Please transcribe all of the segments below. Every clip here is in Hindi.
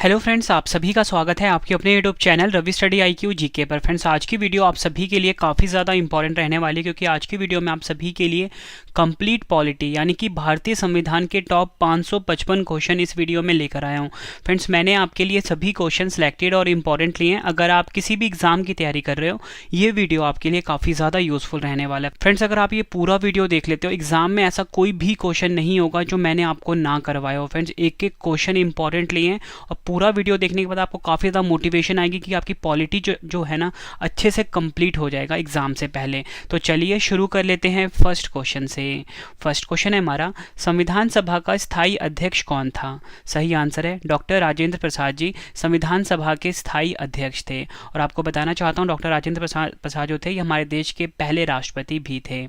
हेलो फ्रेंड्स, आप सभी का स्वागत है आपके अपने YouTube channel Ravi study IQ GK पर। फ्रेंड्स, आज की वीडियो आप सभी के लिए काफ़ी ज़्यादा इंपॉर्टेंट रहने वाली है, क्योंकि आज की वीडियो में आप सभी के लिए कंप्लीट पॉलिटी यानी कि भारतीय संविधान के टॉप 555 क्वेश्चन इस वीडियो में लेकर आया हूं। फ्रेंड्स, मैंने आपके लिए सभी क्वेश्चन सिलेक्टेड और इम्पॉर्टेंट लिए हैं। अगर आप किसी भी एग्जाम की तैयारी कर रहे हो, ये वीडियो आपके लिए काफ़ी ज़्यादा यूजफुल रहने वाला है। फ्रेंड्स, अगर आप ये पूरा वीडियो देख लेते हो, एग्जाम में ऐसा कोई भी क्वेश्चन नहीं होगा जो मैंने आपको ना करवाया हो। फ्रेंड्स, एक एक क्वेश्चन इंपॉर्टेंट लिए हैं और पूरा वीडियो देखने के बाद आपको काफ़ी ज़्यादा मोटिवेशन आएगी कि आपकी पॉलिटी जो है ना अच्छे से कंप्लीट हो जाएगा एग्जाम से पहले। तो चलिए शुरू कर लेते हैं फर्स्ट क्वेश्चन से। फर्स्ट क्वेश्चन है हमारा, संविधान सभा का स्थायी अध्यक्ष कौन था? सही आंसर है डॉक्टर राजेंद्र प्रसाद जी संविधान सभा के स्थायी अध्यक्ष थे। और आपको बताना चाहता हूँ, डॉक्टर राजेंद्र प्रसाद जो थे, ये हमारे देश के पहले राष्ट्रपति भी थे।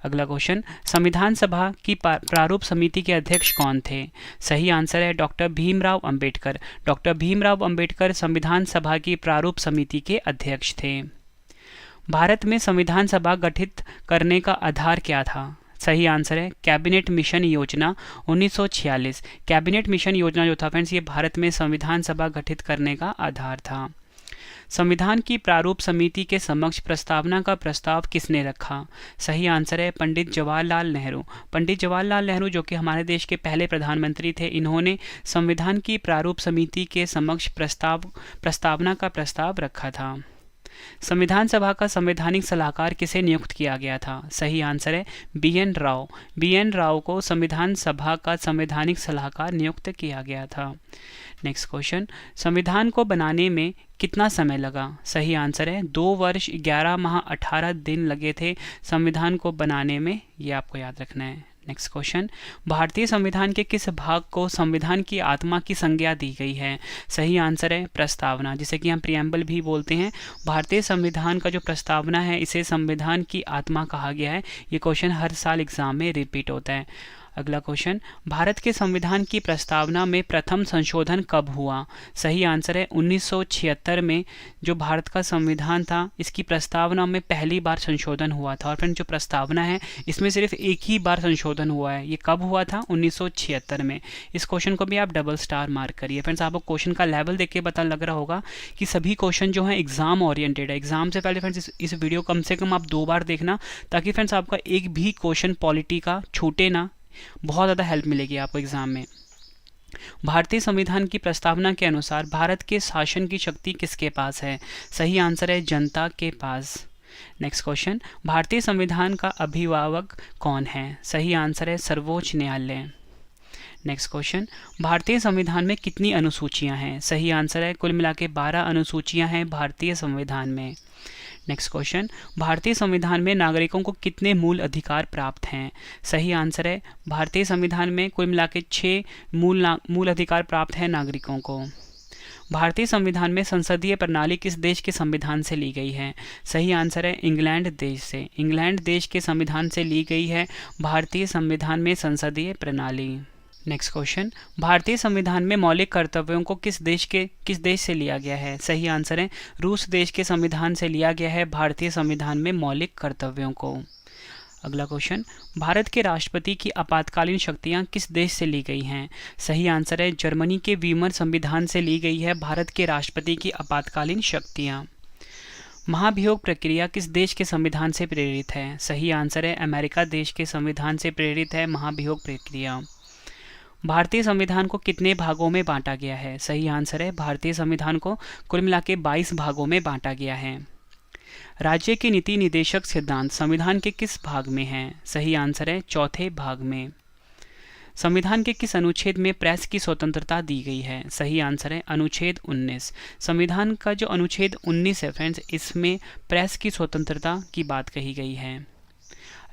अगला क्वेश्चन, संविधान सभा की प्रारूप समिति के अध्यक्ष कौन थे? सही आंसर है डॉक्टर भीमराव अंबेडकर। डॉक्टर भीमराव अंबेडकर संविधान सभा की प्रारूप समिति के अध्यक्ष थे। भारत में संविधान सभा गठित करने का आधार क्या था? सही आंसर है कैबिनेट मिशन योजना 1946। कैबिनेट मिशन योजना जो था फ्रेंड्स, ये भारत में संविधान सभा गठित करने का आधार था। संविधान की प्रारूप समिति के समक्ष प्रस्तावना का प्रस्ताव किसने रखा? सही आंसर है पंडित जवाहरलाल नेहरू। पंडित जवाहरलाल नेहरू जो कि हमारे देश के पहले प्रधानमंत्री थे, इन्होंने संविधान की प्रारूप समिति के समक्ष प्रस्तावना का प्रस्ताव रखा था। संविधान सभा का संवैधानिक सलाहकार किसे नियुक्त किया गया था? सही आंसर है BN राव। BN राव को संविधान सभा का संवैधानिक सलाहकार नियुक्त किया गया था। नेक्स्ट क्वेश्चन, संविधान को बनाने में कितना समय लगा? सही आंसर है 2 वर्ष 11 माह 18 दिन लगे थे संविधान को बनाने में, ये आपको याद रखना है। नेक्स्ट क्वेश्चन, भारतीय संविधान के किस भाग को संविधान की आत्मा की संज्ञा दी गई है? सही आंसर है प्रस्तावना, जिसे कि हम प्रियम्बल भी बोलते हैं। भारतीय संविधान का जो प्रस्तावना है, इसे संविधान की आत्मा कहा गया है। ये क्वेश्चन हर साल एग्जाम में रिपीट होता है। अगला क्वेश्चन, भारत के संविधान की प्रस्तावना में प्रथम संशोधन कब हुआ? सही आंसर है 1976 में जो भारत का संविधान था, इसकी प्रस्तावना में पहली बार संशोधन हुआ था। और फ्रेंड, जो प्रस्तावना है इसमें सिर्फ एक ही बार संशोधन हुआ है। ये कब हुआ था? 1976 में। इस क्वेश्चन को भी आप डबल स्टार मार्क करिए। फ्रेंड्स, आपको क्वेश्चन का लेवल देख के पता लग रहा होगा कि सभी क्वेश्चन जो है एग्जाम ओरिएंटेड है। एग्जाम से पहले फ्रेंड्स इस वीडियो कम से कम आप 2 बार देखना, ताकि फ्रेंड्स आपका एक भी क्वेश्चन पॉलिटी का छूटे ना। बहुत ज़्यादा हेल्प मिलेगी आपको एग्जाम में। भारतीय संविधान की प्रस्तावना के अनुसार भारत के शासन की शक्ति किसके पास है? सही आंसर है जनता के पास। नेक्स्ट क्वेश्चन, भारतीय संविधान का अभिभावक कौन है? सही आंसर है सर्वोच्च न्यायालय। नेक्स्ट क्वेश्चन, भारतीय संविधान में कितनी अनुसूचियां हैं? सही आंसर है कुल मिला के 12 अनुसूचियां हैं भारतीय संविधान में। नेक्स्ट क्वेश्चन, भारतीय संविधान में नागरिकों को कितने मूल अधिकार प्राप्त हैं? सही आंसर है भारतीय संविधान में कुल मिला के 6 मूल अधिकार प्राप्त हैं नागरिकों को। भारतीय संविधान में संसदीय प्रणाली किस देश के संविधान से ली गई है? सही आंसर है इंग्लैंड देश से। इंग्लैंड देश के संविधान से ली गई है भारतीय संविधान में संसदीय प्रणाली। नेक्स्ट क्वेश्चन, भारतीय संविधान में मौलिक कर्तव्यों को किस देश से लिया गया है? सही आंसर है रूस देश के संविधान से लिया गया है भारतीय संविधान में मौलिक कर्तव्यों को। अगला क्वेश्चन, भारत के राष्ट्रपति की आपातकालीन शक्तियां किस देश से ली गई हैं? सही आंसर है जर्मनी के वीमर संविधान से ली गई है भारत के राष्ट्रपति की आपातकालीन शक्तियां। महाभियोग प्रक्रिया किस देश के संविधान से प्रेरित है? सही आंसर है अमेरिका देश के संविधान से प्रेरित है महाभियोग प्रक्रिया। भारतीय संविधान को कितने भागों में बांटा गया है? सही आंसर है भारतीय संविधान को कुल मिला के 22 भागों में बांटा गया है। राज्य के नीति निदेशक सिद्धांत संविधान के किस भाग में हैं? सही आंसर है चौथे भाग में। संविधान के किस अनुच्छेद में प्रेस की स्वतंत्रता दी गई है? सही आंसर है अनुच्छेद 19। संविधान का जो अनुच्छेद 19 है फ्रेंड्स, इसमें प्रेस की स्वतंत्रता की बात कही गई है।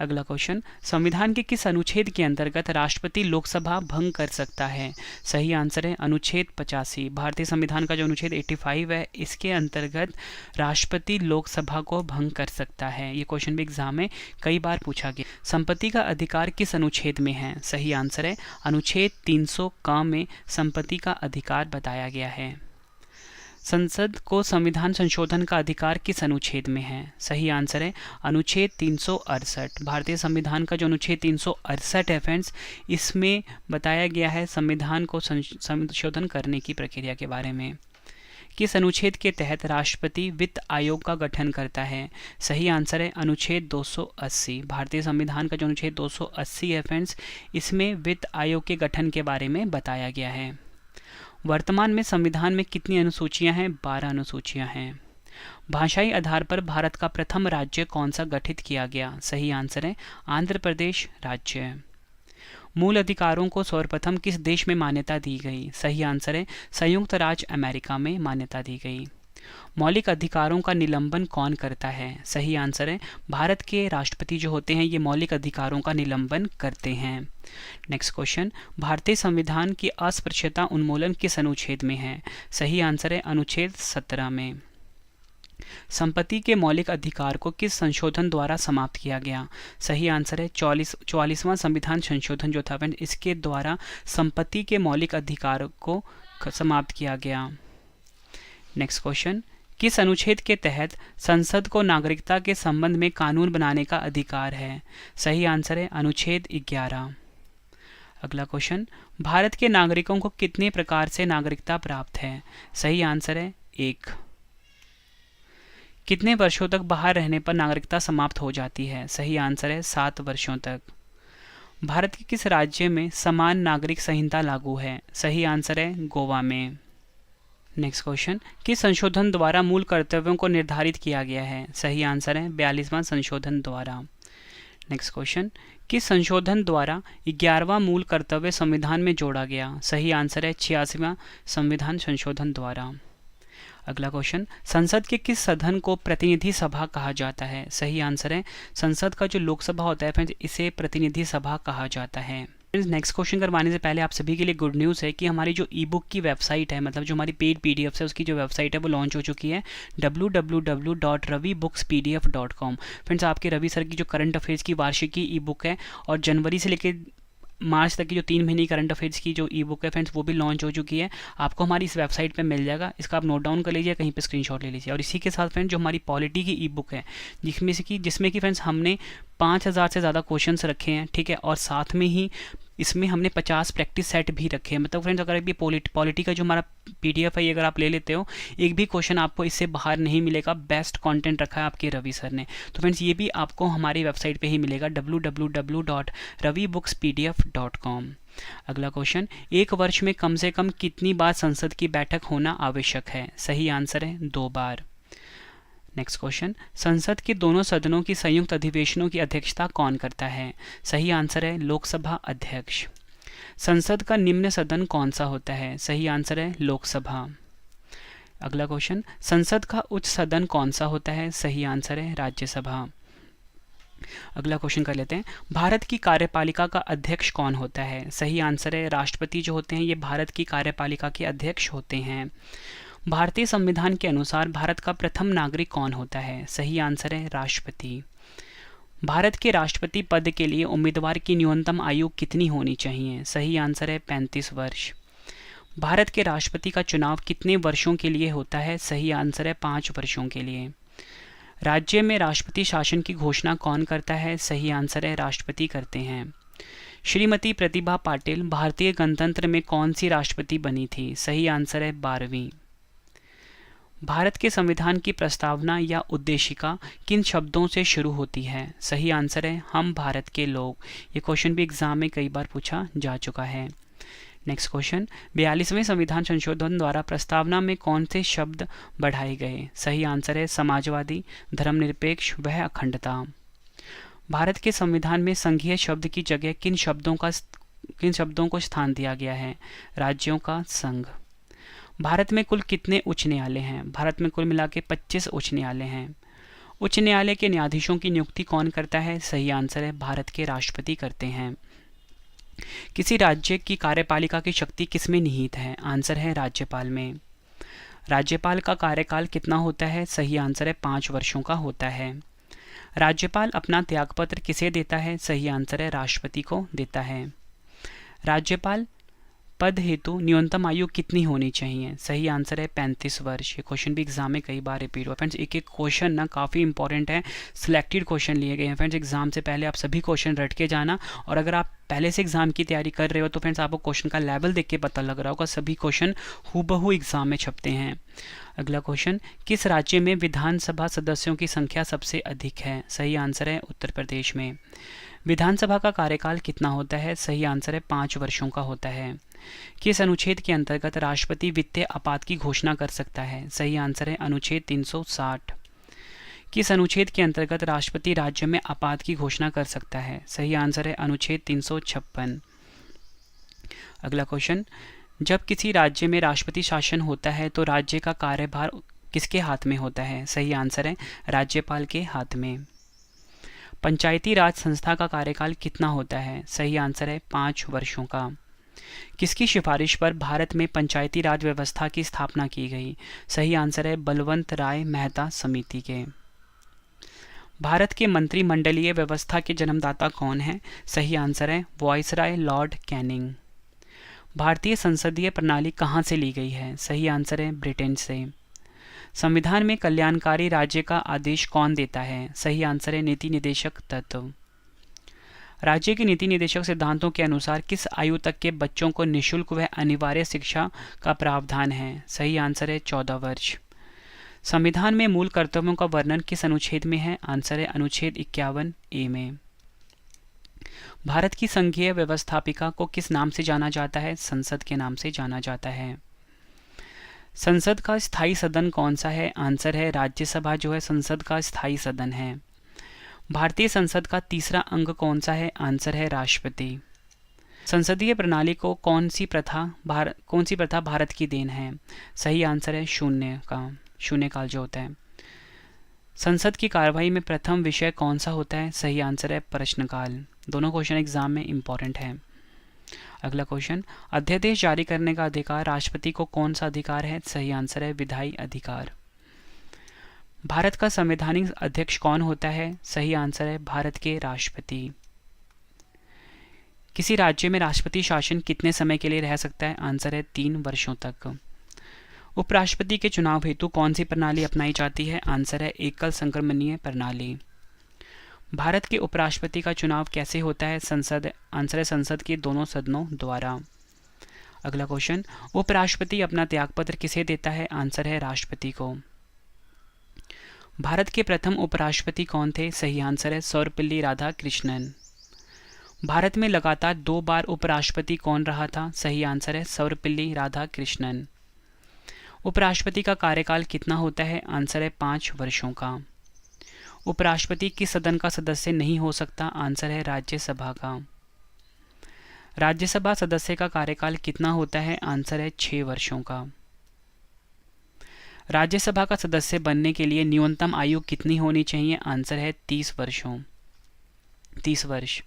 अगला क्वेश्चन, संविधान के किस अनुच्छेद के अंतर्गत राष्ट्रपति लोकसभा भंग कर सकता है? सही आंसर है अनुच्छेद 85। भारतीय संविधान का जो अनुच्छेद 85 है, इसके अंतर्गत राष्ट्रपति लोकसभा को भंग कर सकता है। ये क्वेश्चन भी एग्जाम में कई बार पूछा गया। संपत्ति का अधिकार किस अनुच्छेद में है? सही आंसर है अनुच्छेद 300 क में संपत्ति का अधिकार बताया गया है। संसद को संविधान संशोधन का अधिकार किस अनुच्छेद में है? सही आंसर है अनुच्छेद 368। भारतीय संविधान का जो अनुच्छेद 368 है फ्रेंड्स, इसमें बताया गया है संविधान को संशोधन करने की प्रक्रिया के बारे में। किस अनुच्छेद के तहत राष्ट्रपति वित्त आयोग का गठन करता है? सही आंसर है अनुच्छेद 280। भारतीय संविधान का जो अनुच्छेद 280 है फ्रेंड्स, इसमें वित्त आयोग के गठन के बारे में बताया गया है। वर्तमान में संविधान में कितनी अनुसूचियां हैं? 12 अनुसूचियां हैं। भाषाई आधार पर भारत का प्रथम राज्य कौन सा गठित किया गया? सही आंसर है आंध्र प्रदेश राज्य। मूल अधिकारों को सर्वप्रथम किस देश में मान्यता दी गई? सही आंसर है संयुक्त राज्य अमेरिका में मान्यता दी गई। मौलिक अधिकारों का निलंबन कौन करता है? सही आंसर है भारत के राष्ट्रपति जो होते हैं ये मौलिक अधिकारों का निलंबन करते हैं। नेक्स्ट क्वेश्चन, भारतीय संविधान की अस्पृश्यता उन्मूलन किस अनुच्छेद में है? सही आंसर है अनुच्छेद 17 में। संपत्ति के मौलिक अधिकार को किस संशोधन द्वारा समाप्त किया गया? सही आंसर है 44वां संविधान संशोधन जो था इसके द्वारा संपत्ति के मौलिक अधिकार को समाप्त किया गया। नेक्स्ट क्वेश्चन, किस अनुच्छेद के तहत संसद को नागरिकता के संबंध में कानून बनाने का अधिकार है? सही आंसर है अनुच्छेद 11। अगला क्वेश्चन, भारत के नागरिकों को कितने प्रकार से नागरिकता प्राप्त है? सही आंसर है 1। कितने वर्षों तक बाहर रहने पर नागरिकता समाप्त हो जाती है? सही आंसर है 7 वर्षों तक। भारत के किस राज्य में समान नागरिक संहिता लागू है? सही आंसर है गोवा में। नेक्स्ट क्वेश्चन, किस संशोधन द्वारा मूल कर्तव्यों को निर्धारित किया गया है? सही आंसर है 42वां संशोधन द्वारा। नेक्स्ट क्वेश्चन, किस संशोधन द्वारा 11वां मूल कर्तव्य संविधान में जोड़ा गया? सही आंसर है 86वां संविधान संशोधन द्वारा। अगला क्वेश्चन, संसद के किस सदन को प्रतिनिधि सभा कहा जाता है? सही आंसर है संसद का जो लोकसभा होता है फ्रेंड्स, इसे प्रतिनिधि सभा कहा जाता है। नेक्स्ट क्वेश्चन करवाने से पहले आप सभी के लिए गुड न्यूज़ है कि हमारी जो ई बुक की वेबसाइट है, मतलब जो हमारी पेड पीडीएफ है, उसकी जो वेबसाइट है वो लॉन्च हो चुकी है www.ravibookspdf.com। फ्रेंड्स, आपके रवि सर की जो करंट अफेयर्स की वार्षिकी ई बुक है और जनवरी से लेकर मार्च तक की जो 3 महीने करंट अफेयर्स की जो ई बुक है फ्रेंड्स, वो भी लॉन्च हो चुकी है। आपको हमारी इस वेबसाइट पे मिल जाएगा, इसका आप नोट डाउन कर लीजिए, कहीं पे स्क्रीनशॉट ले लीजिए। और इसी के साथ फ्रेंड्स जो हमारी पॉलिटी की ई बुक है, जिसमें कि फ्रेंड्स हमने 5000 से ज़्यादा क्वेश्चंस रखे हैं, ठीक है, और साथ में ही इसमें हमने 50 प्रैक्टिस सेट भी रखे हैं। मतलब फ्रेंड्स, अगर अभी पॉलिटी का जो हमारा पीडीएफ है, ये अगर आप ले लेते हो, एक भी क्वेश्चन आपको इससे बाहर नहीं मिलेगा। बेस्ट कंटेंट रखा है आपके रवि सर ने। तो फ्रेंड्स, ये भी आपको हमारी वेबसाइट पे ही मिलेगा www.ravibookspdf.com। अगला क्वेश्चन, एक वर्ष में कम से कम कितनी बार संसद की बैठक होना आवश्यक है? सही आंसर है 2 बार। नेक्स्ट क्वेश्चन, संसद के दोनों सदनों की संयुक्त अधिवेशनों की अध्यक्षता कौन करता है? सही आंसर है लोकसभा अध्यक्ष। संसद का निम्न सदन कौन सा होता है? सही आंसर है लोकसभा। अगला क्वेश्चन, संसद का उच्च सदन कौन सा होता है? सही आंसर है राज्यसभा। अगला क्वेश्चन कर लेते हैं, भारत की कार्यपालिका का अध्यक्ष कौन होता है? सही आंसर है राष्ट्रपति जो होते हैं ये भारत की कार्यपालिका के अध्यक्ष होते हैं। भारतीय संविधान के अनुसार भारत का प्रथम नागरिक कौन होता है? सही आंसर है राष्ट्रपति। भारत के राष्ट्रपति पद के लिए उम्मीदवार की न्यूनतम आयु कितनी होनी चाहिए? सही आंसर है 35 वर्ष। भारत के राष्ट्रपति का चुनाव कितने वर्षों के लिए होता है? सही आंसर है 5 वर्षों के लिए। राज्य में राष्ट्रपति शासन की घोषणा कौन करता है? सही आंसर है राष्ट्रपति करते हैं। श्रीमती प्रतिभा पाटिल भारतीय गणतंत्र में कौन सी राष्ट्रपति बनी थी? सही आंसर है 12वीं। भारत के संविधान की प्रस्तावना या उद्देशिका किन शब्दों से शुरू होती है? सही आंसर है हम भारत के लोग। ये क्वेश्चन भी एग्जाम में कई बार पूछा जा चुका है। नेक्स्ट क्वेश्चन, 42वें संविधान संशोधन द्वारा प्रस्तावना में कौन से शब्द बढ़ाए गए? सही आंसर है समाजवादी, धर्मनिरपेक्ष व अखंडता। भारत के संविधान में संघीय शब्द की जगह किन शब्दों को स्थान दिया गया है? राज्यों का संघ। भारत में कुल कितने उच्च न्यायालय हैं? भारत में कुल मिला के 25 उच्च न्यायालय हैं। उच्च न्यायालय के न्यायाधीशों की नियुक्ति कौन करता है? सही आंसर है भारत के राष्ट्रपति करते हैं। किसी राज्य की कार्यपालिका की शक्ति किसमें निहित है? आंसर है राज्यपाल में। राज्यपाल का कार्यकाल कितना होता है? सही आंसर है 5 वर्षों का होता है। राज्यपाल अपना त्यागपत्र किसे देता है? सही आंसर है राष्ट्रपति को देता है। राज्यपाल पद हेतु न्यूनतम आयु कितनी होनी चाहिए? सही आंसर है 35 वर्ष। ये क्वेश्चन भी एग्जाम में कई बार रिपीट हुआ। फ्रेंड्स एक एक क्वेश्चन ना काफ़ी इंपॉर्टेंट है, सिलेक्टेड क्वेश्चन लिए गए हैं। फ्रेंड्स एग्जाम से पहले आप सभी क्वेश्चन रट के जाना, और अगर आप पहले से एग्जाम की तैयारी कर रहे हो तो फ्रेंड्स आपको क्वेश्चन का लेवल देख के पता लग रहा होगा, सभी क्वेश्चन हूबहू एग्जाम में छपते हैं। अगला क्वेश्चन, किस राज्य में विधानसभा सदस्यों की संख्या सबसे अधिक है? सही आंसर है उत्तर प्रदेश में। विधानसभा का कार्यकाल कितना होता है? सही आंसर है 5 वर्षों का होता है। किस अनुच्छेद के अंतर्गत राष्ट्रपति वित्तीय आपात की घोषणा कर सकता है? सही आंसर है अनुच्छेद 360। किस अनुच्छेद के अंतर्गत राष्ट्रपति राज्य में आपात की घोषणा कर सकता है? सही आंसर है अनुच्छेद 356। अगला क्वेश्चन, जब किसी राज्य में राष्ट्रपति शासन होता है तो राज्य का कार्यभार किसके हाथ में होता है? सही आंसर है राज्यपाल के हाथ में। पंचायती राज संस्था का कार्यकाल कितना होता है? सही आंसर है 5 वर्षों का। किसकी सिफारिश पर भारत में पंचायती राज व्यवस्था की स्थापना की गई? सही आंसर है बलवंत राय मेहता समिति के। भारत के मंत्रिमंडलीय व्यवस्था के जन्मदाता कौन है? सही आंसर है वायसराय लॉर्ड कैनिंग। भारतीय संसदीय प्रणाली कहाँ से ली गई है? सही आंसर है ब्रिटेन से। संविधान में कल्याणकारी राज्य का आदेश कौन देता है? सही आंसर है नीति निदेशक तत्व। राज्य के नीति निदेशक सिद्धांतों के अनुसार किस आयु तक के बच्चों को निःशुल्क व अनिवार्य शिक्षा का प्रावधान है? सही आंसर है 14 वर्ष। संविधान में मूल कर्तव्यों का वर्णन किस अनुच्छेद में है? आंसर है अनुच्छेद 51A में। भारत की संघीय व्यवस्थापिका को किस नाम से जाना जाता है? संसद के नाम से जाना जाता है। संसद का स्थायी सदन कौन सा है? आंसर है राज्यसभा जो है संसद का स्थायी सदन है। भारतीय संसद का तीसरा अंग कौन सा है? आंसर है राष्ट्रपति। संसदीय प्रणाली को कौन सी प्रथा भारत की देन है? सही आंसर है शून्यकाल जो होता है। संसद की कार्यवाही में प्रथम विषय कौन सा होता है? सही आंसर है प्रश्नकाल। दोनों क्वेश्चन एग्जाम में इंपॉर्टेंट है। अगला क्वेश्चन, अध्यादेश जारी करने का अधिकार राष्ट्रपति को कौन सा अधिकार है? सही आंसर है विधायी अधिकार। भारत का संवैधानिक अध्यक्ष कौन होता है? सही आंसर है भारत के राष्ट्रपति। किसी राज्य में राष्ट्रपति शासन कितने समय के लिए रह सकता है? आंसर है 3 वर्षों तक। उपराष्ट्रपति के चुनाव हेतु कौन सी प्रणाली अपनाई जाती है? आंसर है एकल संक्रमणीय प्रणाली। भारत के उपराष्ट्रपति का चुनाव कैसे होता है? आंसर है संसद के दोनों सदनों द्वारा। अगला क्वेश्चन, उपराष्ट्रपति अपना त्यागपत्र किसे देता है? आंसर है राष्ट्रपति को। भारत के प्रथम उपराष्ट्रपति कौन थे? सही आंसर है सर्वपल्ली राधाकृष्णन। भारत में लगातार 2 बार उपराष्ट्रपति कौन रहा था? सही आंसर है सर्वपल्ली राधाकृष्णन। उपराष्ट्रपति का कार्यकाल कितना होता है? आंसर है 5 वर्षों का। उपराष्ट्रपति किस सदन का सदस्य नहीं हो सकता? आंसर है राज्यसभा का। राज्यसभा सदस्य का कार्यकाल कितना होता है? आंसर है 6 वर्षों का। राज्यसभा का सदस्य बनने के लिए न्यूनतम आयु कितनी होनी चाहिए? आंसर है 30 वर्ष।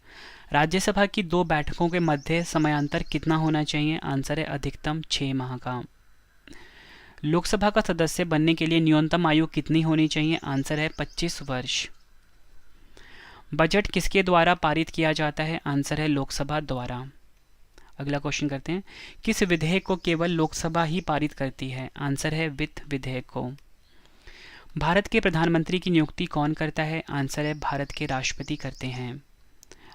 राज्यसभा की 2 बैठकों के मध्य समयांतर कितना होना चाहिए? आंसर है अधिकतम 6 माह का। लोकसभा का सदस्य बनने के लिए न्यूनतम आयु कितनी होनी चाहिए? आंसर है 25 वर्ष। बजट किसके द्वारा पारित किया जाता है? आंसर है लोकसभा द्वारा। अगला क्वेश्चन करते हैं, किस विधेयक को केवल लोकसभा ही पारित करती है? आंसर है वित्त विधेयक को। भारत के प्रधानमंत्री की नियुक्ति कौन करता है? आंसर है भारत के राष्ट्रपति करते हैं।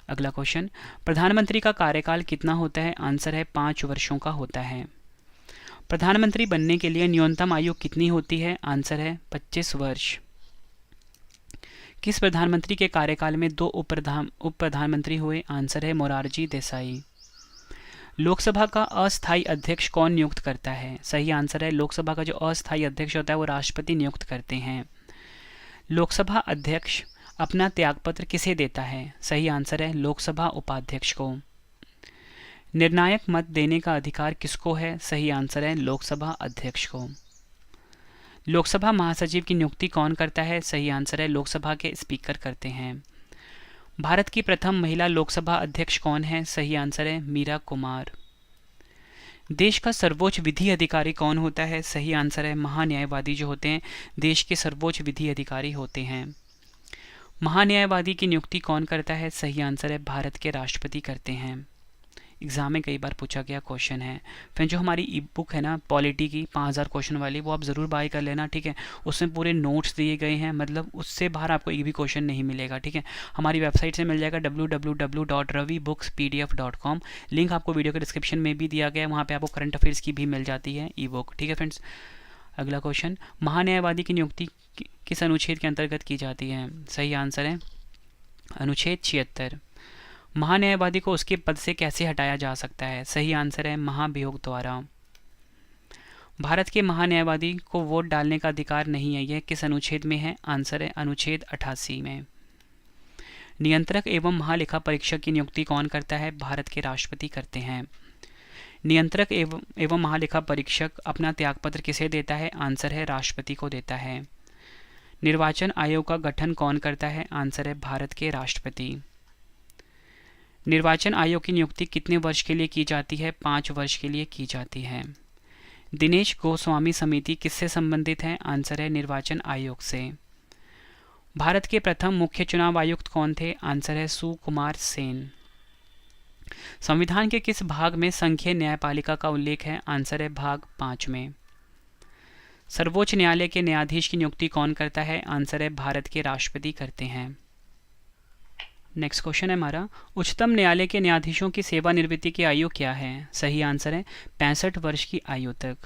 अगला क्वेश्चन, प्रधानमंत्री का कार्यकाल कितना होता है? आंसर है 5 वर्षों का होता है। प्रधानमंत्री बनने के लिए न्यूनतम आयु कितनी होती है? आंसर है 25 वर्ष। किस प्रधानमंत्री के कार्यकाल में 2 उप प्रधानमंत्री हुए? आंसर है मोरारजी देसाई। लोकसभा का अस्थायी अध्यक्ष कौन नियुक्त करता है? सही आंसर है लोकसभा का जो अस्थायी अध्यक्ष होता है वो राष्ट्रपति नियुक्त करते हैं। लोकसभा अध्यक्ष अपना त्यागपत्र किसे देता है? सही आंसर है लोकसभा उपाध्यक्ष को। निर्णायक मत देने का अधिकार किसको है? सही आंसर है लोकसभा अध्यक्ष को। लोकसभा महासचिव की नियुक्ति कौन करता है? सही आंसर है लोकसभा के स्पीकर करते हैं। भारत की प्रथम महिला लोकसभा अध्यक्ष कौन है? सही आंसर है मीरा कुमार। देश का सर्वोच्च विधि अधिकारी कौन होता है? सही आंसर है महान्यायवादी जो होते हैं देश के सर्वोच्च विधि अधिकारी होते हैं। महान्यायवादी की नियुक्ति कौन करता है? सही आंसर है भारत के राष्ट्रपति करते हैं। एग्ज़ाम में कई बार पूछा गया क्वेश्चन है। फिर जो हमारी ई बुक है ना पॉलिटी की 5000 क्वेश्चन वाली, वो आप ज़रूर बाय कर लेना, ठीक है। उसमें पूरे नोट्स दिए गए हैं, मतलब उससे बाहर आपको एक भी क्वेश्चन नहीं मिलेगा, ठीक है। हमारी वेबसाइट से मिल जाएगा www.ravibookspdf.com। लिंक आपको वीडियो के डिस्क्रिप्शन में भी दिया गया है, वहाँ पर आपको करंट अफेयर्स की भी मिल जाती है ई बुक, ठीक है फ्रेंड्स। अगला क्वेश्चन, महान्यायवादी की नियुक्ति किस अनुच्छेद के अंतर्गत की जाती है? सही आंसर है अनुच्छेद 76। महान्यायवादी को उसके पद से कैसे हटाया जा सकता है? सही आंसर है महाभियोग द्वारा। भारत के महान्यायवादी को वोट डालने का अधिकार नहीं है, यह किस अनुच्छेद में है? आंसर है अनुच्छेद 88 में। नियंत्रक एवं महालेखा परीक्षक की नियुक्ति कौन करता है? भारत के राष्ट्रपति करते हैं। नियंत्रक एवं महालेखा परीक्षक अपना त्यागपत्र किसे देता है? आंसर है राष्ट्रपति को देता है। निर्वाचन आयोग का गठन कौन करता है? आंसर है भारत के राष्ट्रपति। निर्वाचन आयोग की नियुक्ति कितने वर्ष के लिए की जाती है? 5 वर्ष के लिए की जाती है। दिनेश गोस्वामी समिति किससे संबंधित है? आंसर है निर्वाचन आयोग से। भारत के प्रथम मुख्य चुनाव आयुक्त कौन थे? आंसर है सुकुमार सेन। संविधान के किस भाग में संघीय न्यायपालिका का उल्लेख है? आंसर है भाग 5 में। सर्वोच्च न्यायालय के न्यायाधीश की नियुक्ति कौन करता है? आंसर है भारत के राष्ट्रपति करते हैं। नेक्स्ट क्वेश्चन है हमारा, उच्चतम न्यायालय के न्यायाधीशों की सेवानिवृत्ति की आयु क्या है? सही आंसर है 65 वर्ष की आयु तक।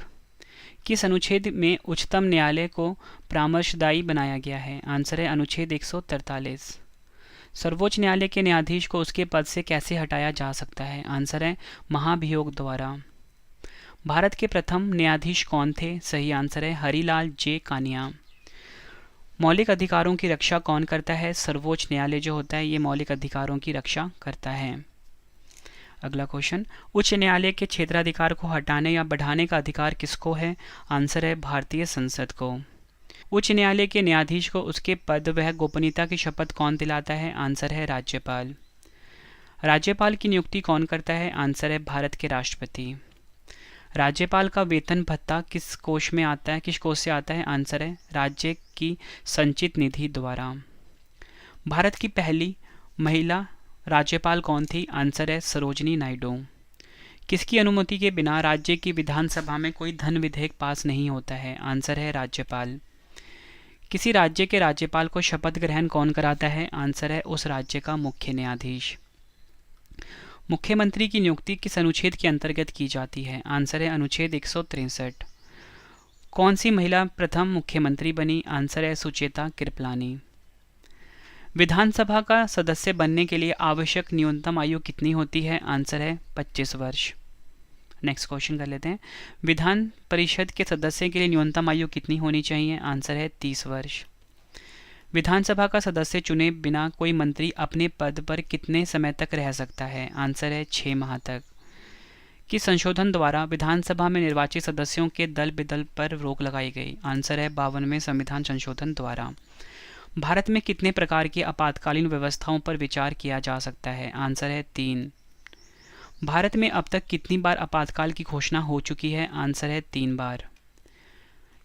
किस अनुच्छेद में उच्चतम न्यायालय को परामर्शदायी बनाया गया है? आंसर है अनुच्छेद 143। सर्वोच्च न्यायालय के न्यायाधीश को उसके पद से कैसे हटाया जा सकता है? आंसर है महाभियोग द्वारा। भारत के प्रथम न्यायाधीश कौन थे? सही आंसर है हरिलाल जे कानिया। मौलिक अधिकारों की रक्षा कौन करता है? सर्वोच्च न्यायालय जो होता है ये मौलिक अधिकारों की रक्षा करता है। अगला क्वेश्चन, उच्च न्यायालय के क्षेत्राधिकार को हटाने या बढ़ाने का अधिकार किसको है? आंसर है भारतीय संसद को। उच्च न्यायालय के न्यायाधीश को उसके पद व गोपनीयता की शपथ कौन दिलाता है? आंसर है राज्यपाल। राज्यपाल की नियुक्ति कौन करता है? आंसर है भारत के राष्ट्रपति। राज्यपाल का वेतन भत्ता किस कोष में आता है, किस कोष से आता है? आंसर है राज्य की संचित निधि द्वारा। भारत की पहली महिला राज्यपाल कौन थी? आंसर है सरोजनी नायडू। किसकी अनुमति के बिना राज्य की विधानसभा में कोई धन विधेयक पास नहीं होता है? आंसर है राज्यपाल। किसी राज्य के राज्यपाल को शपथ ग्रहण कौन कराता है? आंसर है उस राज्य का मुख्य न्यायाधीश। मुख्यमंत्री की नियुक्ति किस अनुच्छेद के अंतर्गत की जाती है? आंसर है अनुच्छेद 163। कौन सी महिला प्रथम मुख्यमंत्री बनी? आंसर है सुचेता कृपलानी। विधानसभा का सदस्य बनने के लिए आवश्यक न्यूनतम आयु कितनी होती है? आंसर है 25 वर्ष। नेक्स्ट क्वेश्चन कर लेते हैं, विधान परिषद के सदस्य के लिए न्यूनतम आयु कितनी होनी चाहिए? आंसर है 30 वर्ष। विधानसभा का सदस्य चुने बिना कोई मंत्री अपने पद पर कितने समय तक रह सकता है? आंसर है 6 माह तक। किस संशोधन द्वारा विधानसभा में निर्वाचित सदस्यों के दल बदल पर रोक लगाई गई? आंसर है 52वें संविधान संशोधन द्वारा। भारत में कितने प्रकार की आपातकालीन व्यवस्थाओं पर विचार किया जा सकता है? आंसर है 3। भारत में अब तक कितनी बार आपातकाल की घोषणा हो चुकी है? आंसर है 3 बार।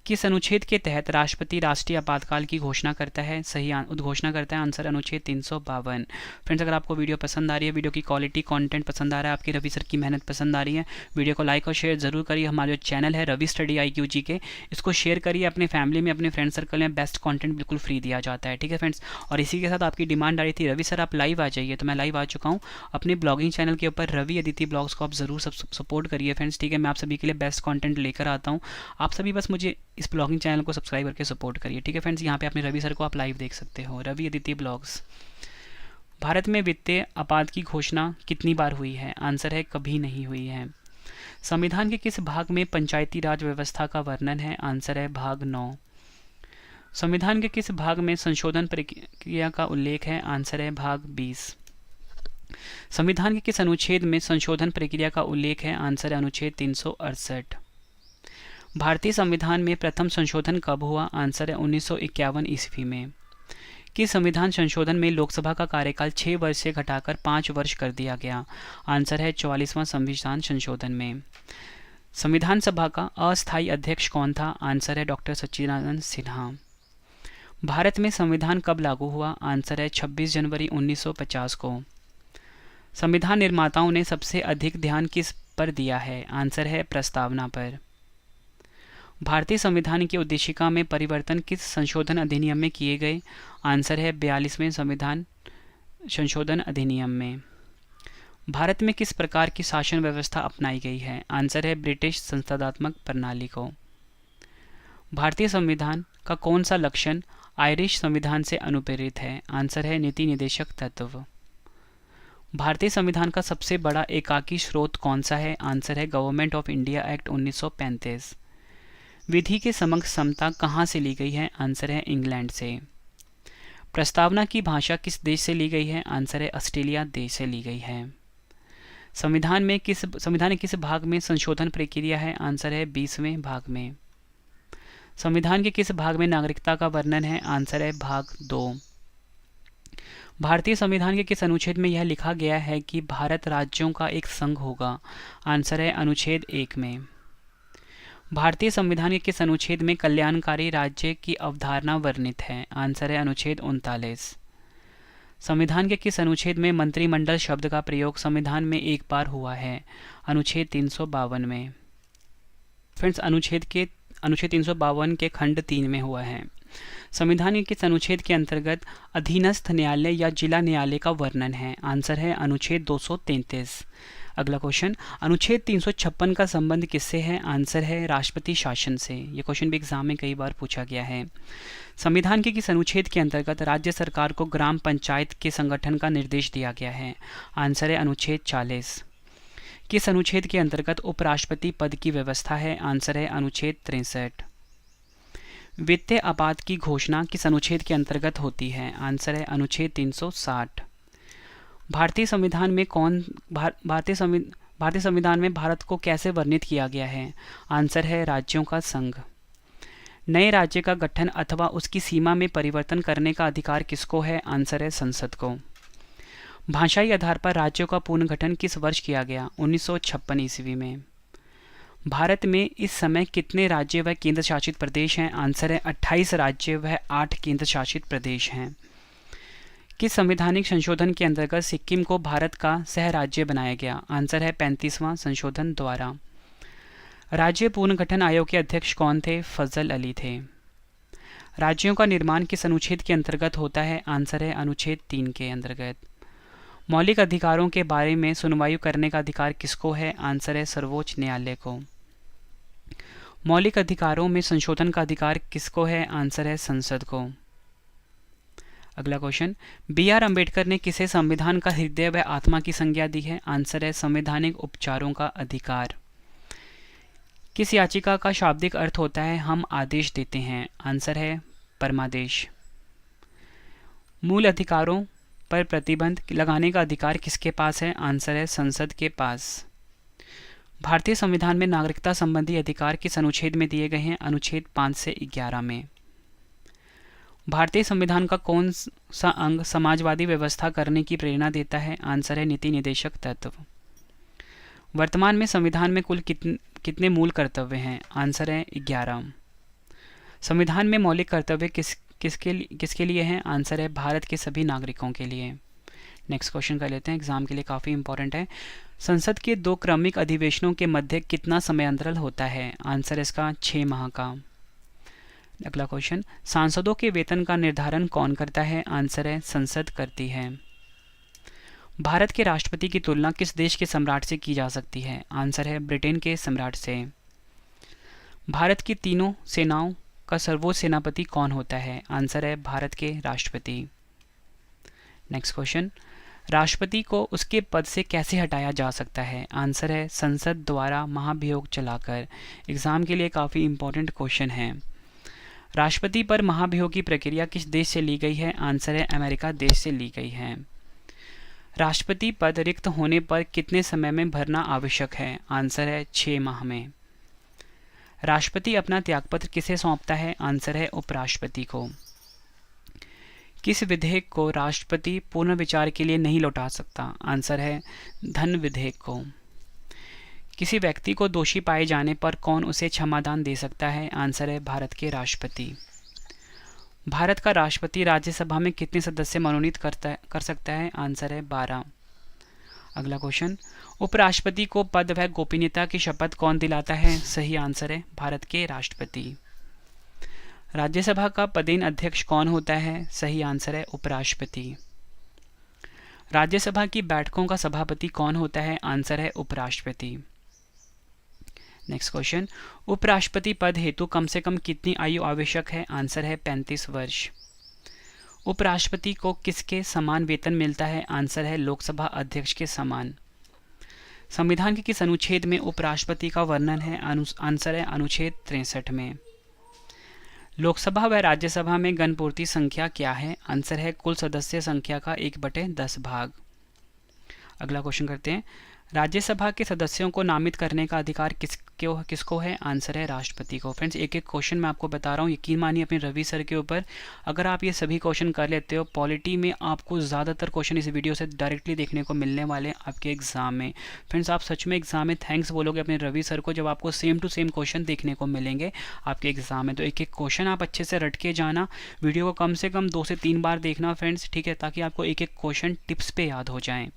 किस अनुच्छेद के तहत राष्ट्रपति राष्ट्रीय आपातकाल की घोषणा करता है? सही उद्घोषणा करता है। आंसर अनुच्छेद 352। फ्रेंड्स, अगर आपको वीडियो पसंद आ रही है, वीडियो की क्वालिटी कंटेंट पसंद आ रहा है, आपकी रवि सर की मेहनत पसंद आ रही है, वीडियो को लाइक और शेयर जरूर करिए। हमारा जो चैनल है रवि स्टडी IQ GK, इसको शेयर करिए अपने फैमिली में, अपने फ्रेंड सर्कल में। बेस्ट कॉन्टेंट बिल्कुल फ्री दिया जाता है, ठीक है फ्रेंड्स। और इसी के साथ आपकी डिमांड आ रही थी रवि सर आप लाइव आ जाइए, तो मैं लाइव आ चुका हूँ अपने ब्लॉगिंग चैनल के ऊपर रवि अदिति ब्लॉग्स को आप जरूर सपोर्ट करिए फ्रेंड्स, ठीक है। मैं आप सभी के लिए बेस्ट कॉन्टेंट लेकर आता हूँ, आप सभी बस मुझे इस ब्लॉगिंग चैनल को सब्सक्राइब करके सपोर्ट करिए, ठीक है फ्रेंड्स। यहाँ पे अपने रवि सर को आप लाइव देख सकते हो, रवि अदिति ब्लॉग्स। भारत में वित्तीय आपात की घोषणा कितनी बार हुई है? आंसर है कभी नहीं हुई है। संविधान के किस भाग में पंचायती राज व्यवस्था का वर्णन है? आंसर है भाग 9। संविधान के किस भाग में संशोधन प्रक्रिया का उल्लेख है? आंसर है भाग 20। संविधान के किस अनुच्छेद में संशोधन प्रक्रिया का उल्लेख है? आंसर है अनुच्छेद 368। भारतीय संविधान में प्रथम संशोधन कब हुआ? आंसर है 1951 ईस्वी में। किस संविधान संशोधन में लोकसभा का कार्यकाल 6 वर्ष से घटाकर 5 वर्ष कर दिया गया? आंसर है 44वां संविधान संशोधन में। संविधान सभा का अस्थायी अध्यक्ष कौन था? आंसर है डॉक्टर सच्चिदानंद सिन्हा। भारत में संविधान कब लागू हुआ? आंसर है 26 जनवरी 1950 को। संविधान निर्माताओं ने सबसे अधिक ध्यान किस पर दिया है? आंसर है प्रस्तावना पर। भारतीय संविधान की उद्देशिका में परिवर्तन किस संशोधन अधिनियम में किए गए? आंसर है 42वें संविधान संशोधन अधिनियम में। भारत में किस प्रकार की शासन व्यवस्था अपनाई गई है? आंसर है ब्रिटिश संसदात्मक प्रणाली को। भारतीय संविधान का कौन सा लक्षण आयरिश संविधान से अनुप्रेरित है? आंसर है नीति निदेशक तत्व। भारतीय संविधान का सबसे बड़ा एकाकी स्रोत कौन सा है? आंसर है गवर्नमेंट ऑफ इंडिया एक्ट 1935। विधि के समक्ष समता कहाँ से ली गई है? आंसर है इंग्लैंड से। प्रस्तावना की भाषा किस देश से ली गई है? आंसर है ऑस्ट्रेलिया देश से ली गई है। संविधान के किस भाग में संशोधन प्रक्रिया है? आंसर है 20वें भाग में। संविधान के किस भाग में नागरिकता का वर्णन है? आंसर है भाग 2। भारतीय संविधान के किस अनुच्छेद में यह लिखा गया है कि भारत राज्यों का एक संघ होगा? आंसर है अनुच्छेद 1 में। भारतीय संविधान के किस अनुच्छेद में कल्याणकारी राज्य की अवधारणा वर्णित है? आंसर है अनुच्छेद 39। संविधान के किस अनुच्छेद में मंत्रिमंडल शब्द का प्रयोग संविधान में एक बार हुआ है? अनुच्छेद 352 में। फ्रेंड्स, अनुच्छेद 352 के खंड 3 में हुआ है। संविधान के किस अनुच्छेद के अंतर्गत अधीनस्थ न्यायालय या जिला न्यायालय का वर्णन है? आंसर है अनुच्छेद 233। अगला क्वेश्चन, अनुच्छेद 356 का संबंध किससे है? आंसर है राष्ट्रपति शासन से। यह क्वेश्चन भी एग्जाम में कई बार पूछा गया है। संविधान के किस अनुच्छेद के अंतर्गत राज्य सरकार को ग्राम पंचायत के संगठन का निर्देश दिया गया है? आंसर है अनुच्छेद 40। किस अनुच्छेद के अंतर्गत उपराष्ट्रपति पद की व्यवस्था है? आंसर है अनुच्छेद 63। वित्तीय आपात की घोषणा किस अनुच्छेद के अंतर्गत होती है? आंसर है अनुच्छेद 360। भारतीय संविधान में भारत को कैसे वर्णित किया गया है? आंसर है राज्यों का संघ। नए राज्य का गठन अथवा उसकी सीमा में परिवर्तन करने का अधिकार किसको है? आंसर है संसद को। भाषाई आधार पर राज्यों का पुनर्गठन किस वर्ष किया गया? 1956 ईस्वी में। भारत में इस समय कितने राज्य व केंद्र शासित प्रदेश हैं? आंसर है 28 राज्य व 8 केंद्र शासित प्रदेश हैं। किस संवैधानिक संशोधन के अंतर्गत सिक्किम को भारत का सह राज्य बनाया गया? आंसर है 35वां संशोधन द्वारा। राज्य पुनर्गठन आयोग के अध्यक्ष कौन थे? फजल अली थे। राज्यों का निर्माण किस अनुच्छेद के अंतर्गत होता है? आंसर है अनुच्छेद 3 के अंतर्गत। मौलिक अधिकारों के बारे में सुनवाई करने का अधिकार किसको है? आंसर है सर्वोच्च न्यायालय को। मौलिक अधिकारों में संशोधन का अधिकार किसको है? आंसर है संसद को। अगला क्वेश्चन, B.R. अम्बेडकर ने किसे संविधान का हृदय व आत्मा की संज्ञा दी है? आंसर है संवैधानिक उपचारों का अधिकार। किस याचिका का शाब्दिक अर्थ होता है हम आदेश देते हैं? आंसर है परमादेश। मूल अधिकारों पर प्रतिबंध लगाने का अधिकार किसके पास है? आंसर है संसद के पास। भारतीय संविधान में नागरिकता संबंधी अधिकार किस अनुच्छेद में दिए गए हैं? अनुच्छेद 5 से 11 में। भारतीय संविधान का कौन सा अंग समाजवादी व्यवस्था करने की प्रेरणा देता है? आंसर है नीति निदेशक तत्व। वर्तमान में संविधान में कुल कितने मूल कर्तव्य हैं? आंसर है 11। संविधान में मौलिक कर्तव्य किसके लिए हैं? आंसर है भारत के सभी नागरिकों के लिए। नेक्स्ट क्वेश्चन कर लेते हैं, एग्जाम के लिए काफ़ी इंपॉर्टेंट है। संसद के 2 क्रमिक अधिवेशनों के मध्य कितना समयांतराल होता है? आंसर इसका 6 माह का। अगला क्वेश्चन, सांसदों के वेतन का निर्धारण कौन करता है? आंसर है संसद करती है। भारत के राष्ट्रपति की तुलना किस देश के सम्राट से की जा सकती है? आंसर है ब्रिटेन के सम्राट से। भारत की तीनों सेनाओं का सर्वोच्च सेनापति कौन होता है? आंसर है भारत के राष्ट्रपति। नेक्स्ट क्वेश्चन, राष्ट्रपति को उसके पद से कैसे हटाया जा सकता है? आंसर है संसद द्वारा महाभियोग चलाकर। एग्जाम के लिए काफ़ी इंपॉर्टेंट क्वेश्चन है। राष्ट्रपति पर महाभियोग की प्रक्रिया किस देश से ली गई है? आंसर है अमेरिका देश से ली गई है। राष्ट्रपति पद रिक्त होने पर कितने समय में भरना आवश्यक है? आंसर है 6 माह में। राष्ट्रपति अपना त्यागपत्र किसे सौंपता है? आंसर है उपराष्ट्रपति को। किस विधेयक को राष्ट्रपति पुनर्विचार के लिए नहीं लौटा सकता? आंसर है धन विधेयक को। किसी व्यक्ति को दोषी पाए जाने पर कौन उसे क्षमादान दे सकता है? आंसर है भारत के राष्ट्रपति। भारत का राष्ट्रपति राज्यसभा में कितने सदस्य मनोनीत कर सकता है? आंसर है 12। अगला क्वेश्चन, उपराष्ट्रपति को पद व गोपनीयता की शपथ कौन दिलाता है? सही आंसर है भारत के राष्ट्रपति। राज्यसभा का पदेन अध्यक्ष कौन होता है? सही आंसर है उपराष्ट्रपति। राज्यसभा की बैठकों का सभापति कौन होता है? आंसर है उपराष्ट्रपति। नेक्स्ट क्वेश्चन, उपराष्ट्रपति पद हेतु कम से कम कितनी आयु आवश्यक है? आंसर है 35 वर्ष। उपराष्ट्रपति को किसके समान वेतन मिलता है? आंसर है लोकसभा अध्यक्ष के समान। संविधान के किस अनुच्छेद में उपराष्ट्रपति का वर्णन है? आंसर है अनुच्छेद 63 में। लोकसभा व राज्यसभा में गणपूर्ति संख्या क्या है? आंसर है कुल सदस्य संख्या का 1/10 भाग। अगला क्वेश्चन करते हैं, राज्यसभा के सदस्यों को नामित करने का अधिकार किसको है? आंसर है राष्ट्रपति को। फ्रेंड्स, एक एक क्वेश्चन मैं आपको बता रहा हूँ, यकीन मानिए अपने रवि सर के ऊपर। अगर आप ये सभी क्वेश्चन कर लेते हो, पॉलिटी में आपको ज़्यादातर क्वेश्चन इस वीडियो से डायरेक्टली देखने को मिलने वाले हैं आपके एग्जाम में। फ्रेंड्स, आप सच में एग्जाम में थैंक्स बोलोगे अपने रवि सर को जब आपको सेम टू सेम क्वेश्चन देखने को मिलेंगे आपके एग्जाम में। तो एक एक क्वेश्चन आप अच्छे से रट के जाना, वीडियो को कम से कम 2 से 3 बार देखना फ्रेंड्स, ठीक है, ताकि आपको एक एक क्वेश्चन टिप्स पे याद हो जाएं।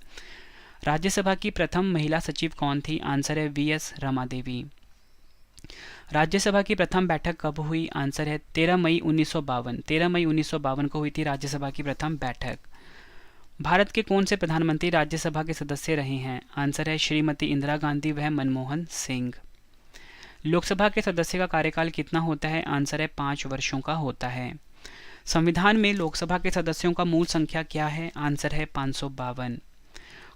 राज्यसभा की प्रथम महिला सचिव कौन थी? आंसर है वी.एस. रमा देवी। राज्यसभा की प्रथम बैठक कब हुई? आंसर है 13 मई 1952। 13 मई 1952 को हुई थी राज्यसभा की प्रथम बैठक। भारत के कौन से प्रधानमंत्री राज्यसभा के सदस्य रहे हैं? आंसर है श्रीमती इंदिरा गांधी व मनमोहन सिंह। लोकसभा के सदस्य का कार्यकाल कितना होता है? आंसर है 5 वर्षों का होता है। संविधान में लोकसभा के सदस्यों का मूल संख्या क्या है? आंसर है 552।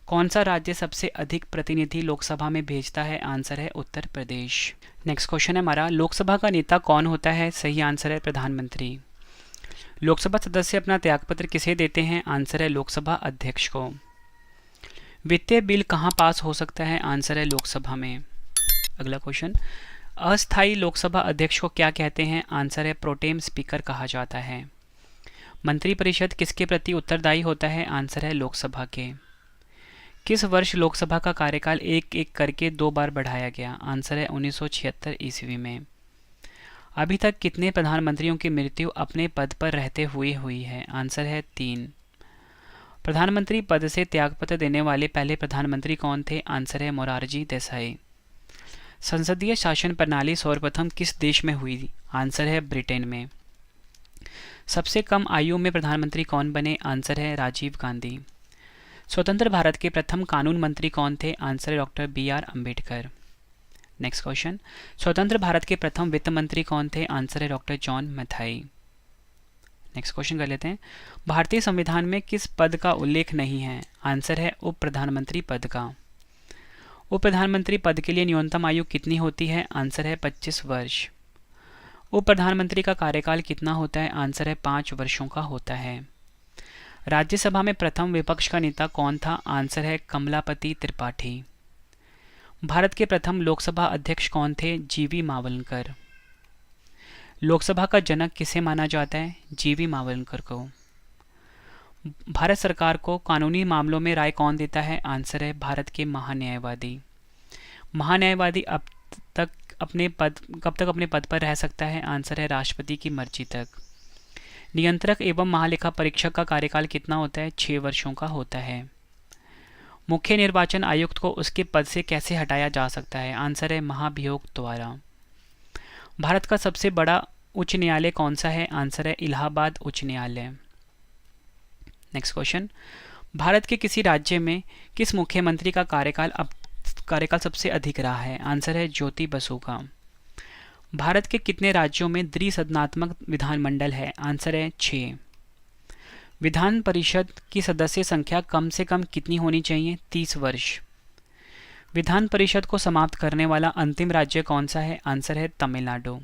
कौन सा राज्य सबसे अधिक प्रतिनिधि लोकसभा में भेजता है? आंसर है उत्तर प्रदेश। नेक्स्ट क्वेश्चन है हमारा, लोकसभा का नेता कौन होता है? सही आंसर है प्रधानमंत्री। लोकसभा सदस्य अपना त्यागपत्र किसे देते हैं? आंसर है लोकसभा अध्यक्ष को। वित्तीय बिल कहाँ पास हो सकता है? आंसर है लोकसभा में। अगला क्वेश्चन, अस्थायी लोकसभा अध्यक्ष को क्या कहते हैं? आंसर है प्रोटेम स्पीकर कहा जाता है। मंत्रिपरिषद किसके प्रति उत्तरदायी होता है? आंसर है लोकसभा के। किस वर्ष लोकसभा का कार्यकाल एक एक करके 2 बार बढ़ाया गया? आंसर है 1976 ईस्वी में। अभी तक कितने प्रधानमंत्रियों की मृत्यु अपने पद पर रहते हुए हुई है? आंसर है 3। प्रधानमंत्री पद से त्यागपत्र देने वाले पहले प्रधानमंत्री कौन थे? आंसर है मोरारजी देसाई। संसदीय शासन प्रणाली सर्वप्रथम किस देश में हुई? आंसर है ब्रिटेन में। सबसे कम आयु में प्रधानमंत्री कौन बने? आंसर है राजीव गांधी। स्वतंत्र भारत के प्रथम कानून मंत्री कौन थे? आंसर है doctor B R. Ambedkar. Next question, स्वतंत्र भारत के प्रथम वित्त मंत्री कौन थे? आंसर है डॉक्टर जॉन मैथाई। नेक्स्ट क्वेश्चन कर लेते हैं, भारतीय संविधान में किस पद का उल्लेख नहीं है? आंसर है उप प्रधानमंत्री पद का। उप प्रधानमंत्री पद के लिए न्यूनतम आयु कितनी होती है? आंसर है 25 वर्ष। उप प्रधानमंत्री का कार्यकाल कितना होता है? आंसर है 5 वर्षों का होता है। राज्यसभा में प्रथम विपक्ष का नेता कौन था? आंसर है कमलापति त्रिपाठी। भारत के प्रथम लोकसभा अध्यक्ष कौन थे? जी.वी. मावलंकर। लोकसभा का जनक किसे माना जाता है? जी.वी. मावलंकर को। भारत सरकार को कानूनी मामलों में राय कौन देता है? आंसर है भारत के महान्यायवादी। महान्यायवादी कब तक अपने पद पर रह सकता है? आंसर है राष्ट्रपति की मर्जी तक। नियंत्रक एवं महालेखा परीक्षक का कार्यकाल कितना होता है? 6 वर्षों का होता है। मुख्य निर्वाचन आयुक्त को उसके पद से कैसे हटाया जा सकता है? आंसर है महाभियोग द्वारा। भारत का सबसे बड़ा उच्च न्यायालय कौन सा है? आंसर है इलाहाबाद उच्च न्यायालय। नेक्स्ट क्वेश्चन, भारत के किसी राज्य में किस मुख्यमंत्री का कार्यकाल सबसे अधिक रहा है? आंसर है ज्योति बसु का। भारत के कितने राज्यों में द्विसदनात्मक विधानमंडल है? आंसर है 6। विधान परिषद की सदस्य संख्या कम से कम कितनी होनी चाहिए? 30 वर्ष। विधान परिषद को समाप्त करने वाला अंतिम राज्य कौन सा है? आंसर है तमिलनाडु।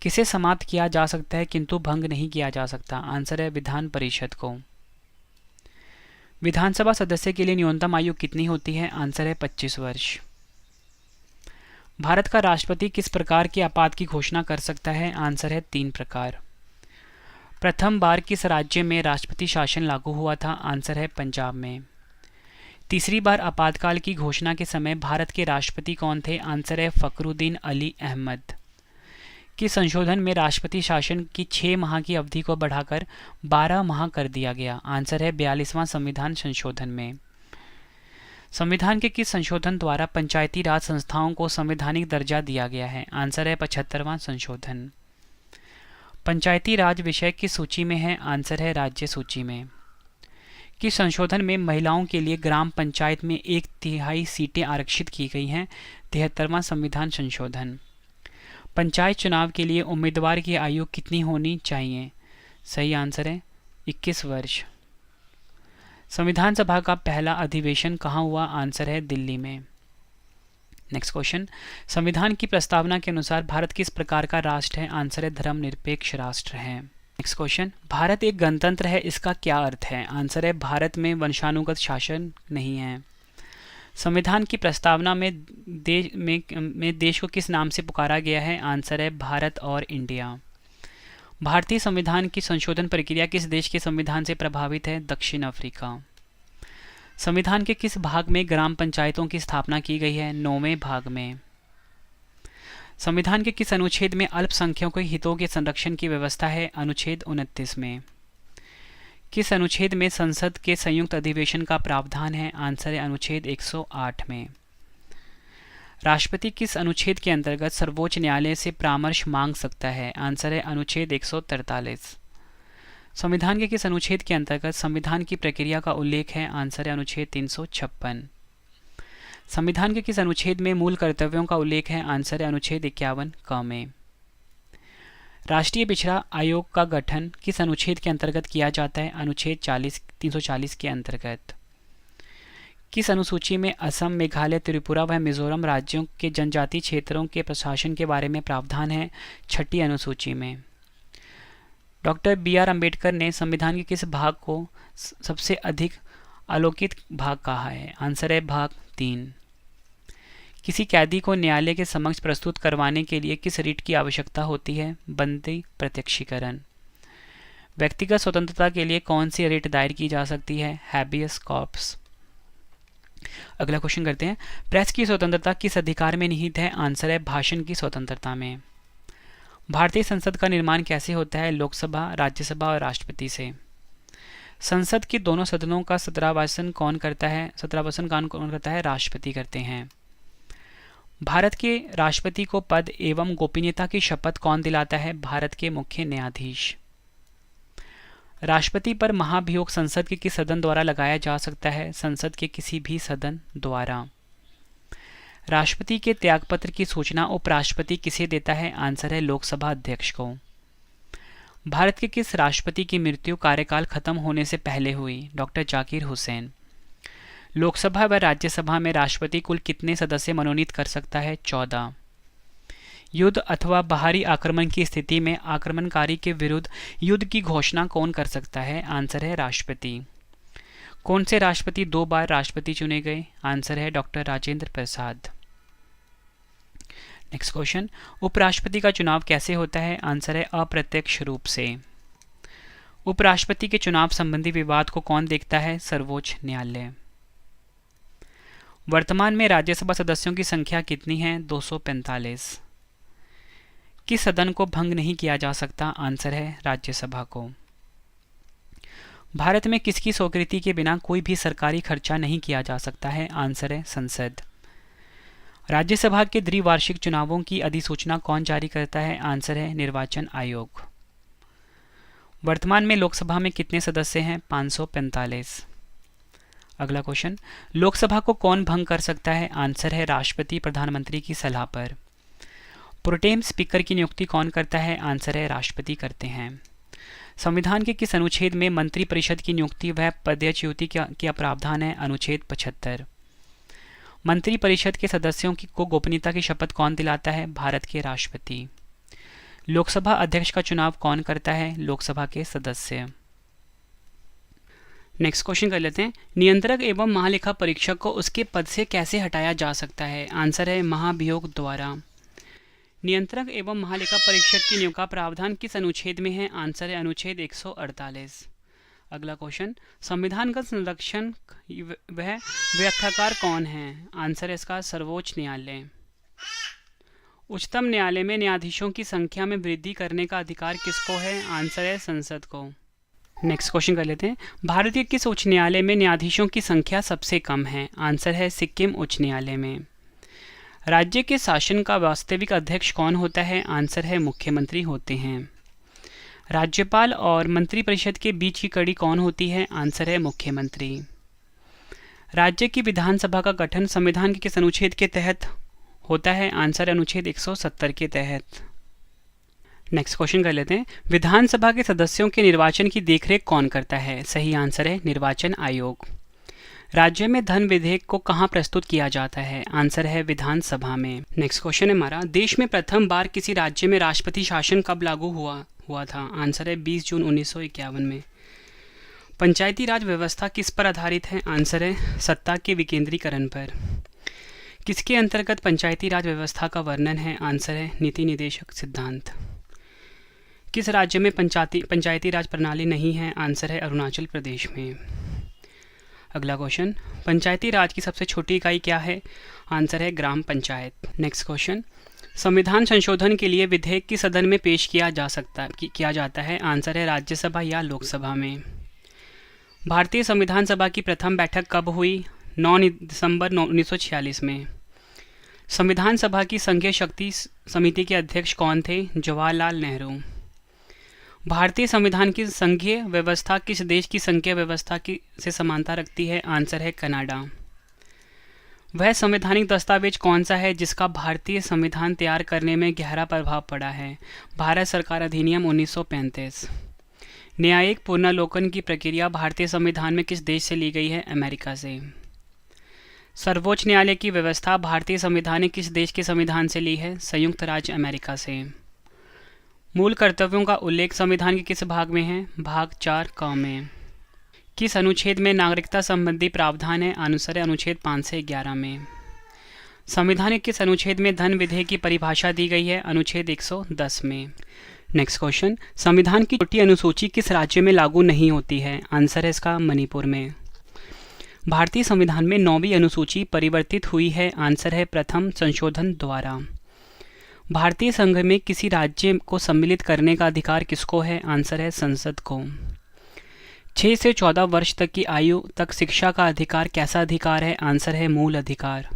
किसे समाप्त किया जा सकता है किंतु भंग नहीं किया जा सकता? आंसर है विधान परिषद को। विधानसभा सदस्य के लिए न्यूनतम आयु कितनी होती है? आंसर है 25 वर्ष। भारत का राष्ट्रपति किस प्रकार के आपात की घोषणा कर सकता है? आंसर है 3 प्रकार। प्रथम बार किस राज्य में राष्ट्रपति शासन लागू हुआ था? आंसर है पंजाब में। तीसरी बार आपातकाल की घोषणा के समय भारत के राष्ट्रपति कौन थे? आंसर है फखरुद्दीन अली अहमद। कि संशोधन में राष्ट्रपति शासन की 6 माह की अवधि को बढ़ाकर 12 माह कर दिया गया? आंसर है 42वां संविधान संशोधन में। संविधान के किस संशोधन द्वारा पंचायती राज संस्थाओं को संवैधानिक दर्जा दिया गया है? आंसर है 75वां संशोधन। पंचायती राज विषय किस सूची में है? आंसर है राज्य सूची में। किस संशोधन में महिलाओं के लिए ग्राम पंचायत में 1/3 सीटें आरक्षित की गई हैं? 73वां संविधान संशोधन। पंचायत चुनाव के लिए उम्मीदवार की आयु कितनी होनी चाहिए? सही आंसर है 21 वर्ष। संविधान सभा का पहला अधिवेशन कहाँ हुआ? आंसर है दिल्ली में। नेक्स्ट क्वेश्चन, संविधान की प्रस्तावना के अनुसार भारत किस प्रकार का राष्ट्र है? आंसर है धर्मनिरपेक्ष राष्ट्र है। नेक्स्ट क्वेश्चन, भारत एक गणतंत्र है, इसका क्या अर्थ है? आंसर है भारत में वंशानुगत शासन नहीं है। संविधान की प्रस्तावना में देश को किस नाम से पुकारा गया है? आंसर है भारत और इंडिया। भारतीय संविधान की संशोधन प्रक्रिया किस देश के संविधान से प्रभावित है? दक्षिण अफ्रीका। संविधान के किस भाग में ग्राम पंचायतों की स्थापना की गई है? 9वें भाग में। संविधान के किस अनुच्छेद में अल्पसंख्यकों के हितों के संरक्षण की व्यवस्था है? अनुच्छेद 29 में। किस अनुच्छेद में संसद के संयुक्त अधिवेशन का प्रावधान है? आंसर है अनुच्छेद 108 में। राष्ट्रपति किस अनुच्छेद के अंतर्गत सर्वोच्च न्यायालय से परामर्श मांग सकता है? आंसर है अनुच्छेद 143। संविधान के किस अनुच्छेद के अंतर्गत संविधान की प्रक्रिया का उल्लेख है? आंसर है अनुच्छेद 356। संविधान के किस अनुच्छेद में मूल कर्तव्यों का उल्लेख है? आंसर है अनुच्छेद 51 क में। राष्ट्रीय पिछड़ा आयोग का गठन किस अनुच्छेद के अंतर्गत किया जाता है? अनुच्छेद 340 के अंतर्गत। किस अनुसूची में असम, मेघालय, त्रिपुरा व मिजोरम राज्यों के जनजातीय क्षेत्रों के प्रशासन के बारे में प्रावधान है? 6ठी अनुसूची में। डॉक्टर BR अम्बेडकर ने संविधान के किस भाग को सबसे अधिक आलोकित भाग कहा है? आंसर है भाग 3। किसी कैदी को न्यायालय के समक्ष प्रस्तुत करवाने के लिए किस रिट की आवश्यकता होती है? बंदी प्रत्यक्षीकरण। व्यक्तिगत स्वतंत्रता के लिए कौन सी रिट दायर की जा सकती है? Habeas corpus. अगला क्वेश्चन करते हैं, प्रेस की स्वतंत्रता किस अधिकार में निहित है? आंसर है भाषण की स्वतंत्रता में। भारतीय संसद का निर्माण कैसे होता है? लोकसभा, राज्यसभा और राष्ट्रपति से। संसद के दोनों सदनों का 17वासन कौन करता है? 17वासन कौन करता है? राष्ट्रपति करते हैं। भारत के राष्ट्रपति को पद एवं गोपनीयता की शपथ कौन दिलाता है? भारत के मुख्य न्यायाधीश। राष्ट्रपति पर महाभियोग संसद के किस सदन द्वारा लगाया जा सकता है? संसद के किसी भी सदन द्वारा। राष्ट्रपति के त्यागपत्र की सूचना उपराष्ट्रपति किसे देता है? आंसर है लोकसभा अध्यक्ष को। भारत के किस राष्ट्रपति की मृत्यु कार्यकाल खत्म होने से पहले हुई? डॉक्टर जाकिर हुसैन। लोकसभा व राज्यसभा में राष्ट्रपति कुल कितने सदस्य मनोनीत कर सकता है? 14। युद्ध अथवा बाहरी आक्रमण की स्थिति में आक्रमणकारी के विरुद्ध युद्ध की घोषणा कौन कर सकता है? आंसर है राष्ट्रपति। कौन से राष्ट्रपति 2 बार राष्ट्रपति चुने गए? आंसर है doctor Rajendra Prasad. Next question, उपराष्ट्रपति का चुनाव कैसे होता है? आंसर है अप्रत्यक्ष रूप से। उपराष्ट्रपति के चुनाव संबंधी विवाद को कौन देखता है? सर्वोच्च न्यायालय। वर्तमान में राज्यसभा सदस्यों की संख्या कितनी है? 245। किस सदन को भंग नहीं किया जा सकता? आंसर है राज्यसभा को। भारत में किसकी स्वीकृति के बिना कोई भी सरकारी खर्चा नहीं किया जा सकता है? आंसर है संसद। राज्यसभा के द्विवार्षिक चुनावों की अधिसूचना कौन जारी करता है? आंसर है निर्वाचन आयोग। वर्तमान में लोकसभा में कितने सदस्य हैं? 545। अगला क्वेश्चन, लोकसभा को कौन भंग कर सकता है? आंसर है राष्ट्रपति प्रधानमंत्री की सलाह पर। प्रोटेम स्पीकर की नियुक्ति कौन करता है? आंसर है राष्ट्रपति करते हैं। संविधान के किस अनुच्छेद में मंत्रिपरिषद की नियुक्ति व पदच्युति का प्रावधान है? अनुच्छेद 75। मंत्रिपरिषद के सदस्यों को गोपनीयता की शपथ कौन दिलाता है? भारत के राष्ट्रपति। लोकसभा अध्यक्ष का चुनाव कौन करता है? लोकसभा के सदस्य। नेक्स्ट क्वेश्चन कर लेते हैं, नियंत्रक एवं महालेखा परीक्षक को उसके पद से कैसे हटाया जा सकता है? आंसर है महाभियोग द्वारा। नियंत्रक एवं महालेखा परीक्षक की नियुक्ति का प्रावधान किस अनुच्छेद में है? आंसर है अनुच्छेद 148। अगला क्वेश्चन, संविधान का संरक्षण वह व्याख्याकार कौन है? आंसर है इसका सर्वोच्च न्यायालय। उच्चतम न्यायालय में न्यायाधीशों की संख्या में वृद्धि करने का अधिकार किसको है? आंसर है संसद को। नेक्स्ट क्वेश्चन कर लेते हैं। भारत के किस उच्च न्यायालय में न्यायाधीशों की संख्या सबसे कम है? आंसर है सिक्किम उच्च न्यायालय में। राज्य के शासन का वास्तविक अध्यक्ष कौन होता है? आंसर है मुख्यमंत्री होते हैं। राज्यपाल और मंत्रिपरिषद के बीच की कड़ी कौन होती है? आंसर है मुख्यमंत्री। राज्य की विधानसभा का गठन संविधान के किस अनुच्छेद के तहत होता है? आंसर अनुच्छेद 170 के तहत। नेक्स्ट क्वेश्चन कर लेते हैं। विधानसभा के सदस्यों के निर्वाचन की देखरेख कौन करता है? सही आंसर है निर्वाचन आयोग। राज्य में धन विधेयक को कहाँ प्रस्तुत किया जाता है? आंसर है विधानसभा में। नेक्स्ट क्वेश्चन है हमारा, देश में प्रथम बार किसी राज्य में राष्ट्रपति शासन कब लागू हुआ था? आंसर है 20 जून 1951 में। पंचायती राज व्यवस्था किस पर आधारित है? आंसर है सत्ता के विकेंद्रीकरण पर। किसके अंतर्गत पंचायती राज व्यवस्था का वर्णन है? आंसर है नीति निदेशक सिद्धांत। किस राज्य में पंचायती राज प्रणाली नहीं है? आंसर है अरुणाचल प्रदेश में। अगला क्वेश्चन, पंचायती राज की सबसे छोटी इकाई क्या है? आंसर है ग्राम पंचायत। नेक्स्ट क्वेश्चन, संविधान संशोधन के लिए विधेयक किस सदन में पेश किया जाता है? आंसर है राज्यसभा या लोकसभा में। भारतीय संविधान सभा की प्रथम बैठक कब हुई? 9 दिसंबर 1946 में। संविधान सभा की संघीय शक्ति समिति के अध्यक्ष कौन थे? जवाहरलाल नेहरू। भारतीय संविधान की संघीय व्यवस्था किस देश की संघीय व्यवस्था से समानता रखती है? आंसर है कनाडा। वह संवैधानिक दस्तावेज कौन सा है जिसका भारतीय संविधान तैयार करने में गहरा प्रभाव पड़ा है? भारत सरकार अधिनियम 1935। न्यायिक पुनर्लोकन की प्रक्रिया भारतीय संविधान में किस देश से ली गई है? अमेरिका से। सर्वोच्च न्यायालय की व्यवस्था भारतीय संविधान ने किस देश के संविधान से ली है? संयुक्त राज्य अमेरिका से। मूल कर्तव्यों का उल्लेख संविधान के किस भाग में है? भाग 4 क में। किस अनुच्छेद में नागरिकता संबंधी प्रावधान है? आंसर है अनुच्छेद 5 से 11 में। संविधान के किस अनुच्छेद में धन विधेयक की परिभाषा दी गई है? अनुच्छेद 110 में। नेक्स्ट क्वेश्चन, संविधान की छोटी अनुसूची किस राज्य में लागू नहीं होती है? आंसर है इसका मणिपुर में। भारतीय संविधान में 9वीं अनुसूची परिवर्तित हुई है? आंसर है प्रथम संशोधन द्वारा। भारतीय संघ में किसी राज्य को सम्मिलित करने का अधिकार किसको है? आंसर है संसद को। 6 से 14 वर्ष तक की आयु तक शिक्षा का अधिकार कैसा अधिकार है? आंसर है मूल अधिकार।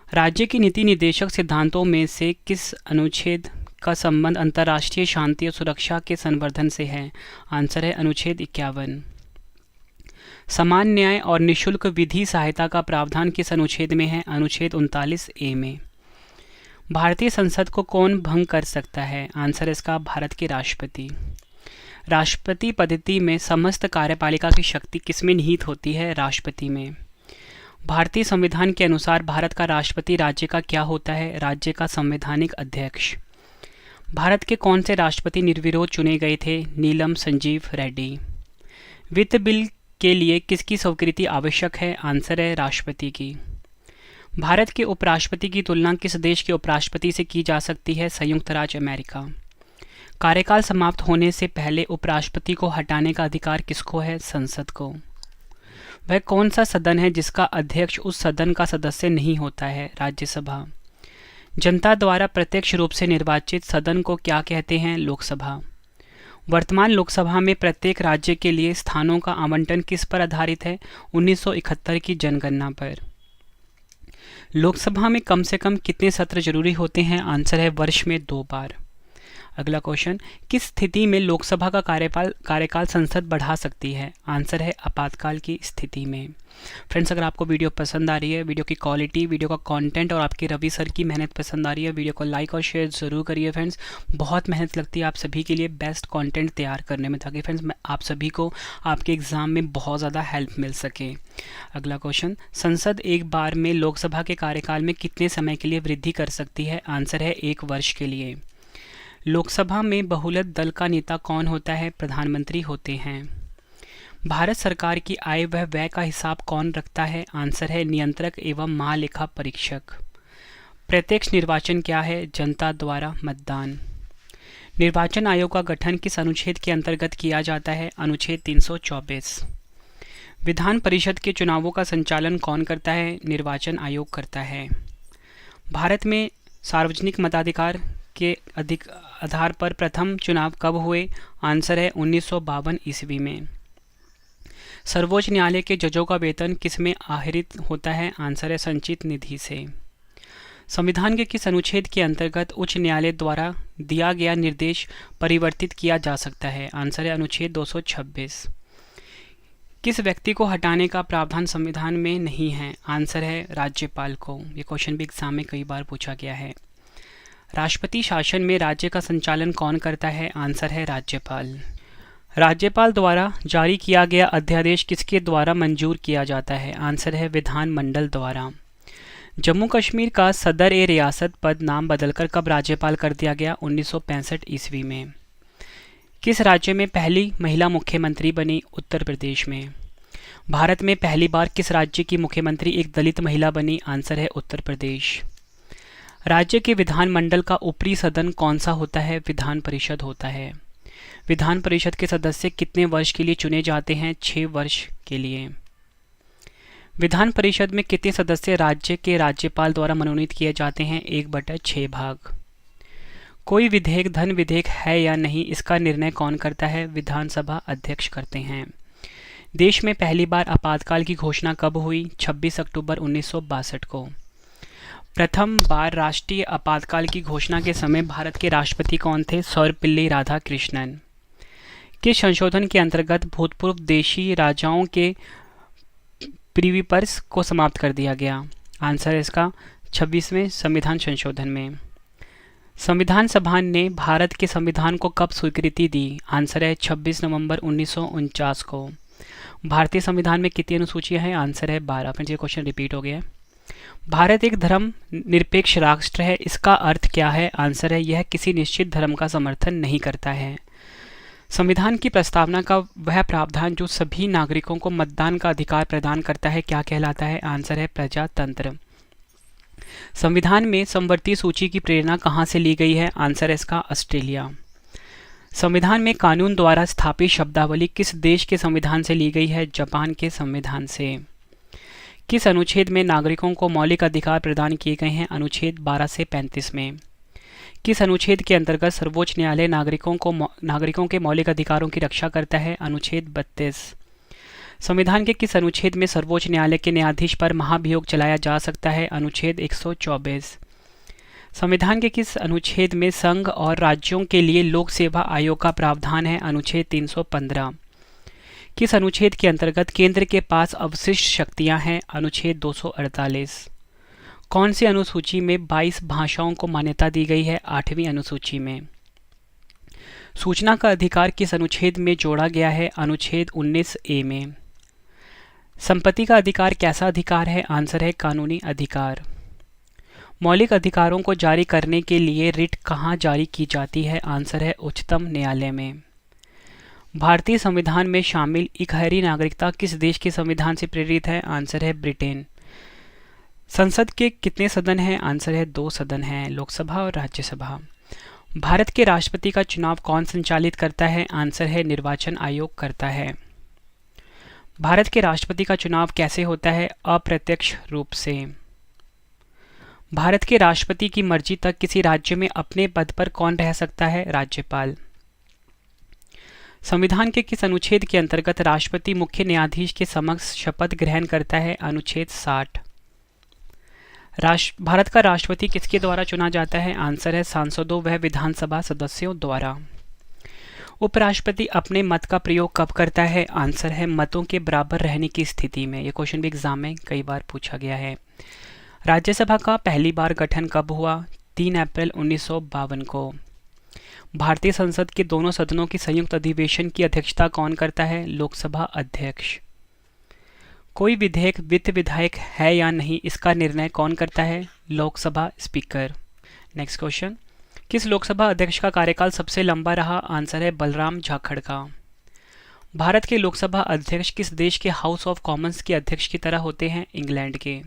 राज्य की नीति निर्देशक सिद्धांतों में से किस अनुच्छेद का संबंध अंतर्राष्ट्रीय शांति और सुरक्षा के संवर्धन से है? आंसर है अनुच्छेद 51। समान न्याय और निःशुल्क विधि सहायता का प्रावधान किस अनुच्छेद में है? अनुच्छेद 39A में। भारतीय संसद को कौन भंग कर सकता है? आंसर इसका भारत के राष्ट्रपति। राष्ट्रपति पद्धति में समस्त कार्यपालिका की शक्ति किसमें निहित होती है? राष्ट्रपति में। भारतीय संविधान के अनुसार भारत का राष्ट्रपति राज्य का क्या होता है? राज्य का संवैधानिक अध्यक्ष। भारत के कौन से राष्ट्रपति निर्विरोध चुने गए थे? नीलम संजीव रेड्डी। वित्त बिल के लिए किसकी स्वीकृति आवश्यक है? आंसर है राष्ट्रपति की। भारत के उपराष्ट्रपति की तुलना किस देश के उपराष्ट्रपति से की जा सकती है? संयुक्त राज्य अमेरिका। कार्यकाल समाप्त होने से पहले उपराष्ट्रपति को हटाने का अधिकार किसको है? संसद को। वह कौन सा सदन है जिसका अध्यक्ष उस सदन का सदस्य नहीं होता है? राज्यसभा। जनता द्वारा प्रत्यक्ष रूप से निर्वाचित सदन को क्या कहते हैं? लोकसभा। वर्तमान लोकसभा में प्रत्येक राज्य के लिए स्थानों का आवंटन किस पर आधारित है? 1971 की जनगणना पर। लोकसभा में कम से कम कितने सत्र जरूरी होते हैं? आंसर है वर्ष में 2 बार। अगला क्वेश्चन, किस स्थिति में लोकसभा का कार्यकाल संसद बढ़ा सकती है? आंसर है आपातकाल की स्थिति में। फ्रेंड्स, अगर आपको वीडियो पसंद आ रही है, वीडियो की क्वालिटी, वीडियो का कंटेंट और आपके रवि सर की मेहनत पसंद आ रही है, वीडियो को लाइक और शेयर ज़रूर करिए फ्रेंड्स। बहुत मेहनत लगती है आप सभी के लिए बेस्ट कंटेंट तैयार करने में, ताकि फ्रेंड्स आप सभी को आपके एग्ज़ाम में बहुत ज़्यादा हेल्प मिल सके। अगला क्वेश्चन, संसद एक बार में लोकसभा के कार्यकाल में कितने समय के लिए वृद्धि कर सकती है? आंसर है 1 वर्ष के लिए। लोकसभा में बहुमत दल का नेता कौन होता है? प्रधानमंत्री होते हैं। भारत सरकार की आय व व्यय का हिसाब कौन रखता है? आंसर है नियंत्रक एवं महालेखा परीक्षक। प्रत्यक्ष निर्वाचन क्या है? जनता द्वारा मतदान। निर्वाचन आयोग का गठन किस अनुच्छेद के अंतर्गत किया जाता है? अनुच्छेद 324। विधान परिषद के चुनावों का संचालन कौन करता है? निर्वाचन आयोग करता है। भारत में सार्वजनिक मताधिकार के अधिक आधार पर प्रथम चुनाव कब हुए? आंसर है 1952 ईस्वी में। सर्वोच्च न्यायालय के जजों का वेतन किसमें आहरित होता है? आंसर है संचित निधि से। संविधान के किस अनुच्छेद के अंतर्गत उच्च न्यायालय द्वारा दिया गया निर्देश परिवर्तित किया जा सकता है? आंसर है अनुच्छेद 226। किस व्यक्ति को हटाने का प्रावधान संविधान में नहीं है? आंसर है राज्यपाल को। ये क्वेश्चन भी एग्जाम में कई बार पूछा गया है। राष्ट्रपति शासन में राज्य का संचालन कौन करता है? आंसर है राज्यपाल। राज्यपाल द्वारा जारी किया गया अध्यादेश किसके द्वारा मंजूर किया जाता है? आंसर है विधानमंडल द्वारा। जम्मू कश्मीर का सदर ए रियासत पद नाम बदलकर कब राज्यपाल कर दिया गया? 1965 ईस्वी में। किस राज्य में पहली महिला मुख्यमंत्री बनी? उत्तर प्रदेश में। भारत में पहली बार किस राज्य की मुख्यमंत्री एक दलित महिला बनी? आंसर है उत्तर प्रदेश। राज्य के विधानमंडल का ऊपरी सदन कौन सा होता है? विधान परिषद होता है। विधान परिषद के सदस्य कितने वर्ष के लिए चुने जाते हैं? 6 वर्ष के लिए। विधान परिषद में कितने सदस्य राज्य के राज्यपाल द्वारा मनोनीत किए जाते हैं? 1/6 भाग। कोई विधेयक धन विधेयक है या नहीं, इसका निर्णय कौन करता है? विधानसभा अध्यक्ष करते हैं। देश में पहली बार आपातकाल की घोषणा कब हुई? 26 अक्टूबर 1962 को। प्रथम बार राष्ट्रीय आपातकाल की घोषणा के समय भारत के राष्ट्रपति कौन थे? सर्वपल्ली राधाकृष्णन। किस संशोधन के अंतर्गत भूतपूर्व देशी राजाओं के प्रीविपर्स को समाप्त कर दिया गया? आंसर है इसका 26वें संविधान संशोधन में। संविधान सभा ने भारत के संविधान को कब स्वीकृति दी? आंसर है 26 नवंबर 1949 को। भारतीय संविधान में कितनी अनुसूचियां हैं? आंसर है 12। फ्रेंड्स, ये क्वेश्चन रिपीट हो गया है। भारत एक धर्म निरपेक्ष राष्ट्र है, इसका अर्थ क्या है? आंसर है यह किसी निश्चित धर्म का समर्थन नहीं करता है। संविधान की प्रस्तावना का वह प्रावधान जो सभी नागरिकों को मतदान का अधिकार प्रदान करता है क्या कहलाता है? आंसर है प्रजातंत्र। संविधान में समवर्ती सूची की प्रेरणा कहाँ से ली गई है? आंसर है इसका ऑस्ट्रेलिया। संविधान में कानून द्वारा स्थापित शब्दावली किस देश के संविधान से ली गई है? जापान के संविधान से। किस अनुच्छेद में नागरिकों को मौलिक अधिकार प्रदान किए गए हैं? अनुच्छेद 12 से 35 में। किस अनुच्छेद के अंतर्गत सर्वोच्च न्यायालय नागरिकों के मौलिक अधिकारों की रक्षा करता है? अनुच्छेद 32। संविधान के किस अनुच्छेद में सर्वोच्च न्यायालय के न्यायाधीश पर महाभियोग चलाया जा सकता है? अनुच्छेद 124। संविधान के किस अनुच्छेद में संघ और राज्यों के लिए लोक सेवा आयोग का प्रावधान है? अनुच्छेद 315। किस अनुच्छेद के अंतर्गत केंद्र के पास अवशिष्ट शक्तियां हैं? अनुच्छेद 248। कौन सी अनुसूची में 22 भाषाओं को मान्यता दी गई है? 8वीं अनुसूची में। सूचना का अधिकार किस अनुच्छेद में जोड़ा गया है? अनुच्छेद 19A में। संपत्ति का अधिकार कैसा अधिकार है? आंसर है कानूनी अधिकार। मौलिक अधिकारों को जारी करने के लिए रिट कहाँ जारी की जाती है? आंसर है उच्चतम न्यायालय में। भारतीय संविधान में शामिल इकहरी नागरिकता किस देश के संविधान से प्रेरित है? आंसर है ब्रिटेन। संसद के कितने सदन हैं? आंसर है 2 सदन हैं, लोकसभा और राज्यसभा। भारत के राष्ट्रपति का चुनाव कौन संचालित करता है? आंसर है निर्वाचन आयोग करता है। भारत के राष्ट्रपति का चुनाव कैसे होता है? अप्रत्यक्ष रूप से। भारत के राष्ट्रपति की मर्जी तक किसी राज्य में अपने पद पर कौन रह सकता है? राज्यपाल। संविधान के किस अनुच्छेद के अंतर्गत राष्ट्रपति मुख्य न्यायाधीश के समक्ष शपथ ग्रहण करता है? अनुच्छेद 60। भारत का राष्ट्रपति किसके द्वारा चुना जाता है? आंसर है सांसदों व विधानसभा सदस्यों द्वारा। उपराष्ट्रपति अपने मत का प्रयोग कब करता है? आंसर है मतों के बराबर रहने की स्थिति में। यह क्वेश्चन भी एग्जाम में कई बार पूछा गया है। राज्यसभा का पहली बार गठन कब हुआ? 3 अप्रैल 1952 को। भारतीय संसद के दोनों सदनों की संयुक्त अधिवेशन की अध्यक्षता कौन करता है? लोकसभा अध्यक्ष। कोई विधेयक वित्त विधायक है या नहीं, इसका निर्णय कौन करता है? लोकसभा स्पीकर। नेक्स्ट क्वेश्चन, किस लोकसभा अध्यक्ष का कार्यकाल सबसे लंबा रहा? आंसर है बलराम झाखड़ का। भारत के लोकसभा अध्यक्ष किस देश के हाउस ऑफ कॉमन्स के अध्यक्ष की तरह होते हैं? इंग्लैंड के।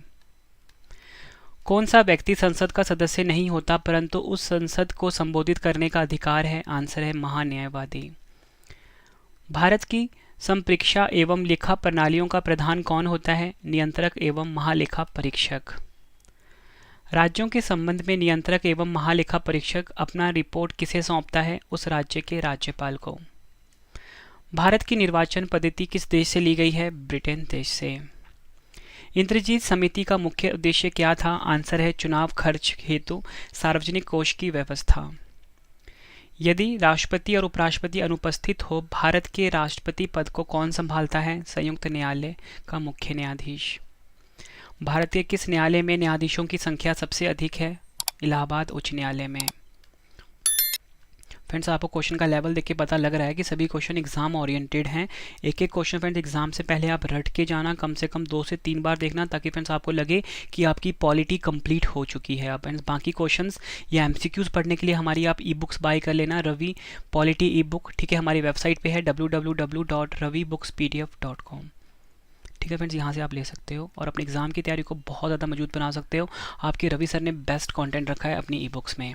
कौन सा व्यक्ति संसद का सदस्य नहीं होता परंतु उस संसद को संबोधित करने का अधिकार है? आंसर है महान्यायवादी। भारत की संप्रेक्षा एवं लेखा प्रणालियों का प्रधान कौन होता है? नियंत्रक एवं महालेखा परीक्षक। राज्यों के संबंध में नियंत्रक एवं महालेखा परीक्षक अपना रिपोर्ट किसे सौंपता है? उस राज्य के राज्यपाल को। भारत की निर्वाचन पद्धति किस देश से ली गई है? ब्रिटेन देश से। इंद्रजीत समिति का मुख्य उद्देश्य क्या था? आंसर है चुनाव खर्च हेतु सार्वजनिक कोष की व्यवस्था। यदि राष्ट्रपति और उपराष्ट्रपति अनुपस्थित हो, भारत के राष्ट्रपति पद को कौन संभालता है? संयुक्त न्यायालय का मुख्य न्यायाधीश। भारत के किस न्यायालय में न्यायाधीशों की संख्या सबसे अधिक है? इलाहाबाद उच्च न्यायालय में। फ्रेंड्स, आपको क्वेश्चन का लेवल देख के पता लग रहा है कि सभी क्वेश्चन एग्जाम ओरिएंटेड हैं। एक एक क्वेश्चन फ्रेंड्स एग्जाम से पहले आप रट के जाना, कम से कम 2 से 3 बार देखना, ताकि फ्रेंड्स आपको लगे कि आपकी पॉलिटी कंप्लीट हो चुकी है। अब फ्रेंड्स बाकी क्वेश्चंस या एमसीक्यूज पढ़ने के लिए हमारी आप ई बुक्स बाय कर लेना, रवि पॉलिटी ई बुक, ठीक है। हमारी वेबसाइट पे है www.ravibookspdf.com, ठीक है फ्रेंड्स, यहाँ से आप ले सकते हो और अपने एग्जाम की तैयारी को बहुत ज़्यादा मजबूत बना सकते हो। आपके रवि सर ने बेस्ट कंटेंट रखा है अपनी ई बुक्स में।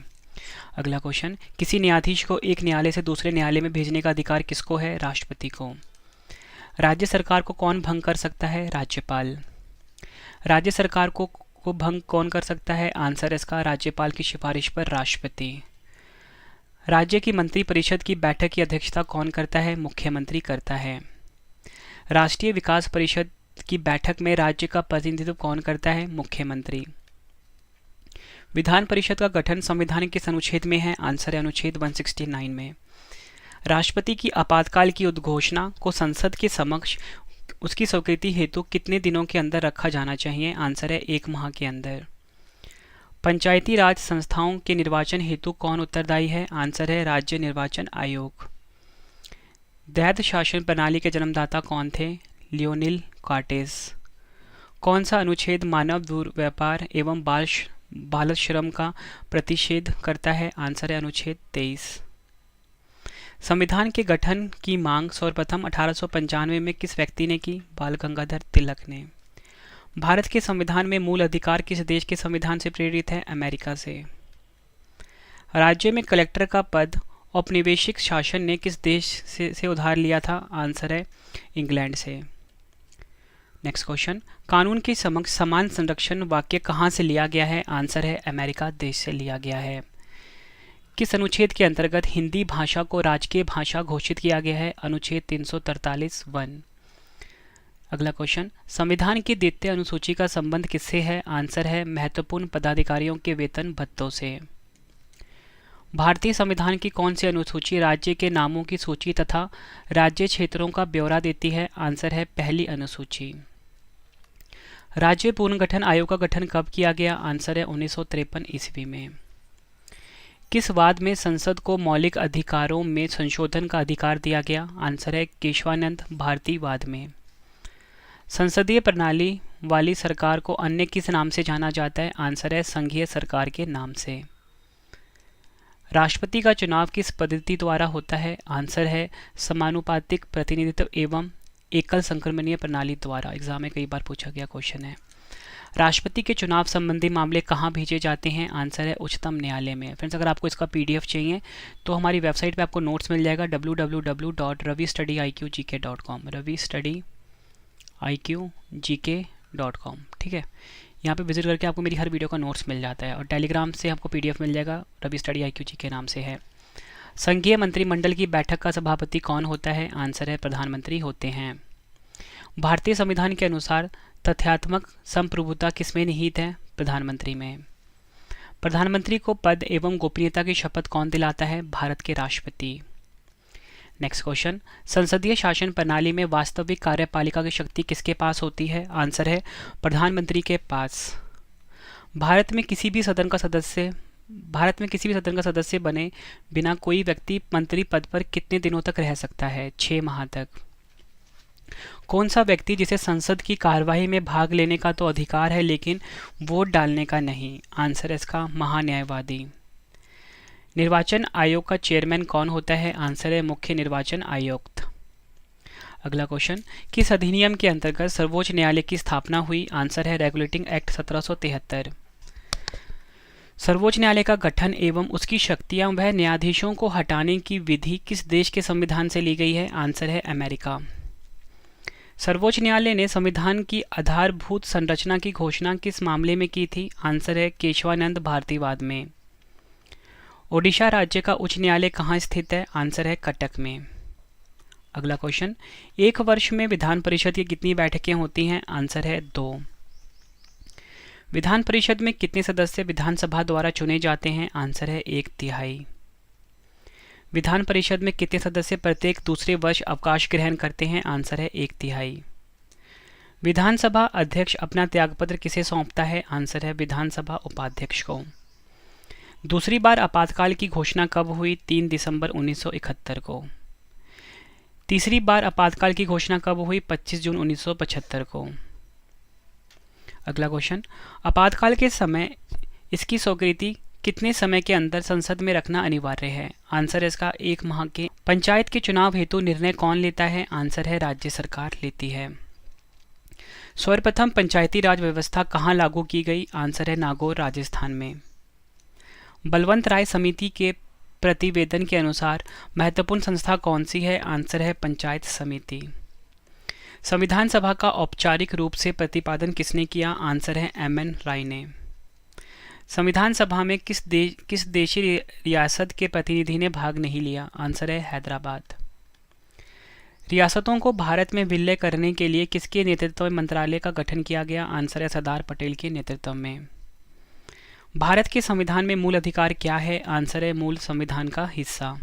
अगला क्वेश्चन, किसी न्यायाधीश को एक न्यायालय से दूसरे न्यायालय में भेजने का अधिकार किसको है? राष्ट्रपति को। राज्य सरकार को कौन भंग कर सकता है? राज्यपाल। राज्य सरकार को भंग कौन कर सकता है? आंसर इसका राज्यपाल की सिफारिश पर राष्ट्रपति। राज्य की मंत्रिपरिषद की बैठक की अध्यक्षता कौन करता है? मुख्यमंत्री करता है। राष्ट्रीय विकास परिषद की बैठक में राज्य का प्रतिनिधित्व कौन करता है? मुख्यमंत्री। विधान परिषद का गठन संविधान किस अनुच्छेद में है? आंसर है अनुच्छेद 169 में। राष्ट्रपति की आपातकाल की उद्घोषणा को संसद के समक्ष उसकी स्वीकृति हेतु कितने दिनों के अंदर रखा जाना चाहिए? आंसर है 1 माह के अंदर। पंचायती राज संस्थाओं के निर्वाचन हेतु कौन उत्तरदायी है? आंसर है राज्य निर्वाचन आयोग। दैध शासन प्रणाली के जन्मदाता कौन थे? Lionel Curtis. कौन सा अनुच्छेद मानव दुर्व्यापार एवं बाल श्रम का प्रतिषेध करता है? आंसर है अनुच्छेद 23। संविधान के गठन की मांग सर्वप्रथम 1895 में किस व्यक्ति ने की? बाल गंगाधर तिलक ने। भारत के संविधान में मूल अधिकार किस देश के संविधान से प्रेरित है? अमेरिका से। राज्य में कलेक्टर का पद औपनिवेशिक शासन ने किस देश से उधार लिया था? आंसर है इंग्लैंड से। नेक्स्ट क्वेश्चन, कानून के समक्ष समान संरक्षण वाक्य कहाँ से लिया गया है? आंसर है अमेरिका देश से लिया गया है। किस अनुच्छेद के अंतर्गत हिंदी भाषा को राजकीय भाषा घोषित किया गया है? अनुच्छेद 343(1). अगला क्वेश्चन, संविधान की द्वितीय अनुसूची का संबंध किससे है? आंसर है महत्वपूर्ण पदाधिकारियों के वेतन भत्तों से। भारतीय संविधान की कौन सी अनुसूची राज्य के नामों की सूची तथा राज्य क्षेत्रों का ब्यौरा देती है? आंसर है पहली अनुसूची। राज्य पुनर्गठन आयोग का गठन कब किया गया? आंसर है 1953 ईस्वी में। किस वाद में संसद को मौलिक अधिकारों में संशोधन का अधिकार दिया गया? आंसर है केशवानंद भारती वाद में। संसदीय प्रणाली वाली सरकार को अन्य किस नाम से जाना जाता है? आंसर है संघीय सरकार के नाम से। राष्ट्रपति का चुनाव किस पद्धति द्वारा होता है? आंसर है समानुपातिक प्रतिनिधित्व एवं एकल संक्रमणीय प्रणाली द्वारा। एग्जाम में कई बार पूछा गया क्वेश्चन है। राष्ट्रपति के चुनाव संबंधी मामले कहाँ भेजे जाते हैं? आंसर है उच्चतम न्यायालय में। फ्रेंड्स, अगर आपको इसका पीडीएफ चाहिए तो हमारी वेबसाइट पे आपको नोट्स मिल जाएगा www.ravistudyIQgk.com, ravistudyIQgk.com, ठीक है। यहाँ पे विजिट करके आपको मेरी हर वीडियो का नोट्स मिल जाता है और टेलीग्राम से आपको पीडीएफ मिल जाएगा, रवि स्टडी IQG के नाम से है। संघीय मंत्रिमंडल की बैठक का सभापति कौन होता है? आंसर है प्रधानमंत्री होते हैं। भारतीय संविधान के अनुसार तथ्यात्मक संप्रभुता किसमें निहित है? प्रधानमंत्री में। प्रधानमंत्री को पद एवं गोपनीयता की शपथ कौन दिलाता है? भारत के राष्ट्रपति। नेक्स्ट क्वेश्चन, संसदीय शासन प्रणाली में वास्तविक कार्यपालिका की शक्ति किसके पास होती है? आंसर है प्रधानमंत्री के पास। भारत में किसी भी सदन का सदस्य बने बिना कोई व्यक्ति मंत्री पद पर कितने दिनों तक रह सकता है? 6 माह तक। कौन सा व्यक्ति जिसे संसद की कार्यवाही में भाग लेने का तो अधिकार है लेकिन वोट डालने का नहीं? आंसर है इसका महान्यायवादी। निर्वाचन आयोग का चेयरमैन कौन होता है? आंसर है मुख्य निर्वाचन आयुक्त। अगला क्वेश्चन, किस अधिनियम के अंतर्गत सर्वोच्च न्यायालय की स्थापना हुई? आंसर है रेगुलेटिंग एक्ट 1773। सर्वोच्च न्यायालय का गठन एवं उसकी शक्तियां व न्यायाधीशों को हटाने की विधि किस देश के संविधान से ली गई है? आंसर है अमेरिका। सर्वोच्च न्यायालय ने संविधान की आधारभूत संरचना की घोषणा किस मामले में की थी? आंसर है केशवानंद भारतीवाद में। ओडिशा राज्य का उच्च न्यायालय कहाँ स्थित है? आंसर है कटक में। अगला क्वेश्चन, एक वर्ष में विधान परिषद की कितनी बैठकें होती हैं? आंसर है 2। विधान परिषद में कितने सदस्य विधानसभा द्वारा चुने जाते हैं? आंसर है 1/3। विधान परिषद में कितने सदस्य प्रत्येक दूसरे वर्ष अवकाश ग्रहण करते हैं? आंसर है 1/3। विधानसभा अध्यक्ष अपना त्यागपत्र किसे सौंपता है? आंसर है विधानसभा उपाध्यक्ष को। दूसरी बार आपातकाल की घोषणा कब हुई? 3 दिसंबर 1971 को। तीसरी बार आपातकाल की घोषणा कब हुई? 25 जून 1975 को। अगला क्वेश्चन, आपातकाल के समय इसकी स्वीकृति कितने समय के अंदर संसद में रखना अनिवार्य है? आंसर है इसका 1 माह के। पंचायत के चुनाव हेतु निर्णय कौन लेता है? आंसर है राज्य सरकार लेती है। सर्वप्रथम पंचायती राज व्यवस्था कहाँ लागू की गई? आंसर है नागौर राजस्थान में। बलवंत राय समिति के प्रतिवेदन के अनुसार महत्वपूर्ण संस्था कौन सी है? आंसर है पंचायत समिति। संविधान सभा का औपचारिक रूप से प्रतिपादन किसने किया? आंसर है MN राय ने। संविधान सभा में किस देशी रियासत के प्रतिनिधि ने भाग नहीं लिया? आंसर है हैदराबाद। रियासतों को भारत में विलय करने के लिए किसके नेतृत्व में मंत्रालय का गठन किया गया? आंसर है सरदार पटेल के नेतृत्व में। भारत के संविधान में मूल अधिकार क्या है? आंसर है मूल संविधान का हिस्सा।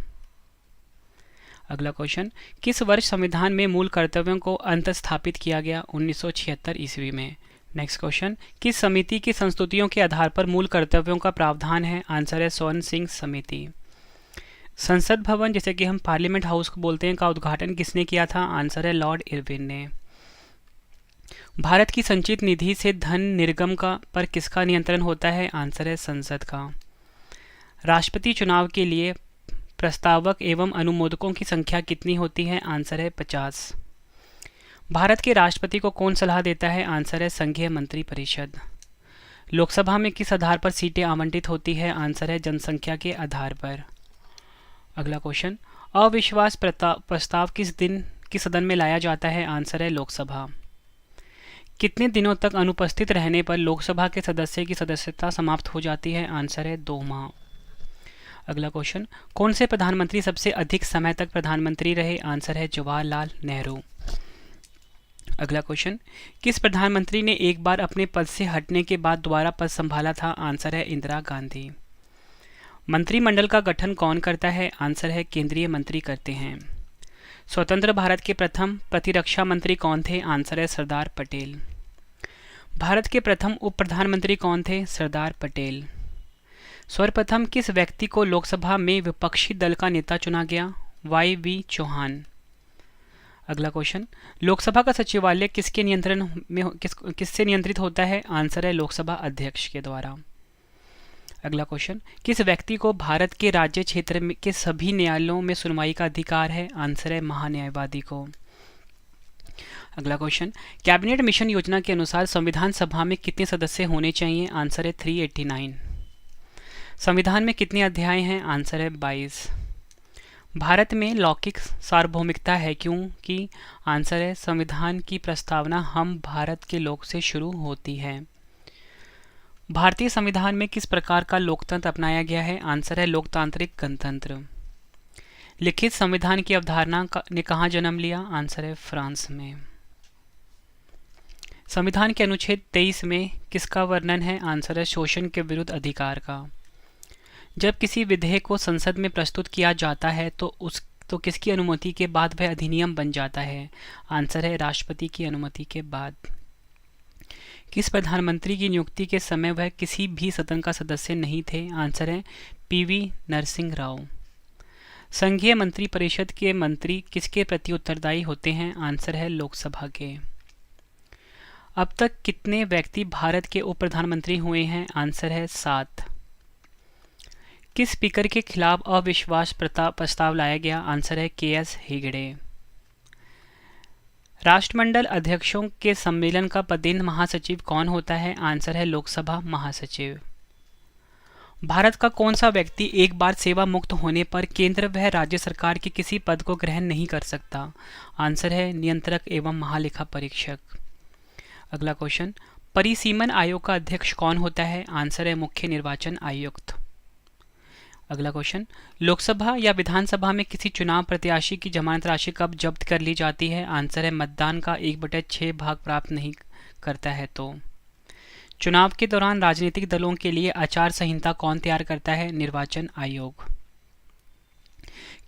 अगला क्वेश्चन, किस वर्ष संविधान में मूल कर्तव्यों को अंतस्थापित किया गया? 1976 ईस्वी में। नेक्स्ट क्वेश्चन, किस समिति की संस्तुतियों के आधार पर मूल कर्तव्यों का प्रावधान है? आंसर है स्वर्ण सिंह समिति। संसद भवन, जैसे कि हम पार्लियामेंट हाउस को बोलते हैं, का उद्घाटन किसने किया था? आंसर है लॉर्ड इरविन ने। भारत की संचित निधि से धन निर्गम पर किसका नियंत्रण होता है? आंसर है संसद का। राष्ट्रपति चुनाव के लिए प्रस्तावक एवं अनुमोदकों की संख्या कितनी होती है? आंसर है 50। भारत के राष्ट्रपति को कौन सलाह देता है? आंसर है संघीय मंत्री परिषद। लोकसभा में किस आधार पर सीटें आवंटित होती है? आंसर है जनसंख्या के आधार पर। अगला क्वेश्चन, अविश्वास प्रस्ताव किस सदन में लाया जाता है? आंसर है लोकसभा। कितने दिनों तक अनुपस्थित रहने पर लोकसभा के सदस्य की सदस्यता समाप्त हो जाती है? आंसर है 2 माह। अगला क्वेश्चन, कौन से प्रधानमंत्री सबसे अधिक समय तक प्रधानमंत्री रहे? आंसर है जवाहरलाल नेहरू। अगला क्वेश्चन, किस प्रधानमंत्री ने एक बार अपने पद से हटने के बाद दोबारा पद संभाला था? आंसर है इंदिरा गांधी। मंत्रिमंडल का गठन कौन करता है? आंसर है केंद्रीय मंत्री करते हैं। स्वतंत्र भारत के प्रथम प्रतिरक्षा मंत्री कौन थे? आंसर है सरदार पटेल। भारत के प्रथम उप प्रधानमंत्री कौन थे? सरदार पटेल। सर्वप्रथम किस व्यक्ति को लोकसभा में विपक्षी दल का नेता चुना गया? YV चौहान। अगला क्वेश्चन, लोकसभा का सचिवालय किसके नियंत्रण में किससे नियंत्रित होता है? आंसर है लोकसभा अध्यक्ष के द्वारा। अगला क्वेश्चन, किस व्यक्ति को भारत के राज्य क्षेत्र के सभी न्यायालयों में सुनवाई का अधिकार है? आंसर है महान्यायवादी को। अगला क्वेश्चन, कैबिनेट मिशन योजना के अनुसार संविधान सभा में कितने सदस्य होने चाहिए? आंसर है 389। संविधान में कितने अध्याय हैं? आंसर है 22। भारत में लौकिक सार्वभौमिकता है क्योंकि? आंसर है संविधान की प्रस्तावना हम भारत के लोग से शुरू होती है। भारतीय संविधान में किस प्रकार का लोकतंत्र अपनाया गया है? आंसर है लोकतांत्रिक गणतंत्र। लिखित संविधान की अवधारणा ने कहाँ जन्म लिया? आंसर है फ्रांस में। संविधान के अनुच्छेद 23 में किसका वर्णन है? आंसर है शोषण के विरुद्ध अधिकार का। जब किसी विधेयक को संसद में प्रस्तुत किया जाता है तो किसकी अनुमति के बाद वह अधिनियम बन जाता है? आंसर है राष्ट्रपति की अनुमति के बाद। किस प्रधानमंत्री की नियुक्ति के समय वह किसी भी सदन का सदस्य नहीं थे? आंसर है PV नरसिंह राव। संघीय मंत्री परिषद के मंत्री किसके प्रति उत्तरदायी होते हैं? आंसर है लोकसभा के। अब तक कितने व्यक्ति भारत के उप प्रधानमंत्री हुए हैं? आंसर है 7। किस स्पीकर के खिलाफ अविश्वास प्रस्ताव लाया गया? आंसर है KS हेगड़े। राष्ट्रमंडल अध्यक्षों के सम्मेलन का पदेन महासचिव कौन होता है? आंसर है लोकसभा महासचिव। भारत का कौन सा व्यक्ति एक बार सेवा मुक्त होने पर केंद्र व राज्य सरकार के किसी पद को ग्रहण नहीं कर सकता? आंसर है नियंत्रक एवं महालेखा परीक्षक। अगला क्वेश्चन, परिसीमन आयोग का अध्यक्ष कौन होता है? आंसर है मुख्य निर्वाचन आयुक्त। अगला क्वेश्चन, लोकसभा या विधानसभा में किसी चुनाव प्रत्याशी की जमानत राशि कब जब्त कर ली जाती है? आंसर है मतदान का 1/6 भाग प्राप्त नहीं करता है तो। चुनाव के दौरान राजनीतिक दलों के लिए आचार संहिता कौन तैयार करता है? निर्वाचन आयोग।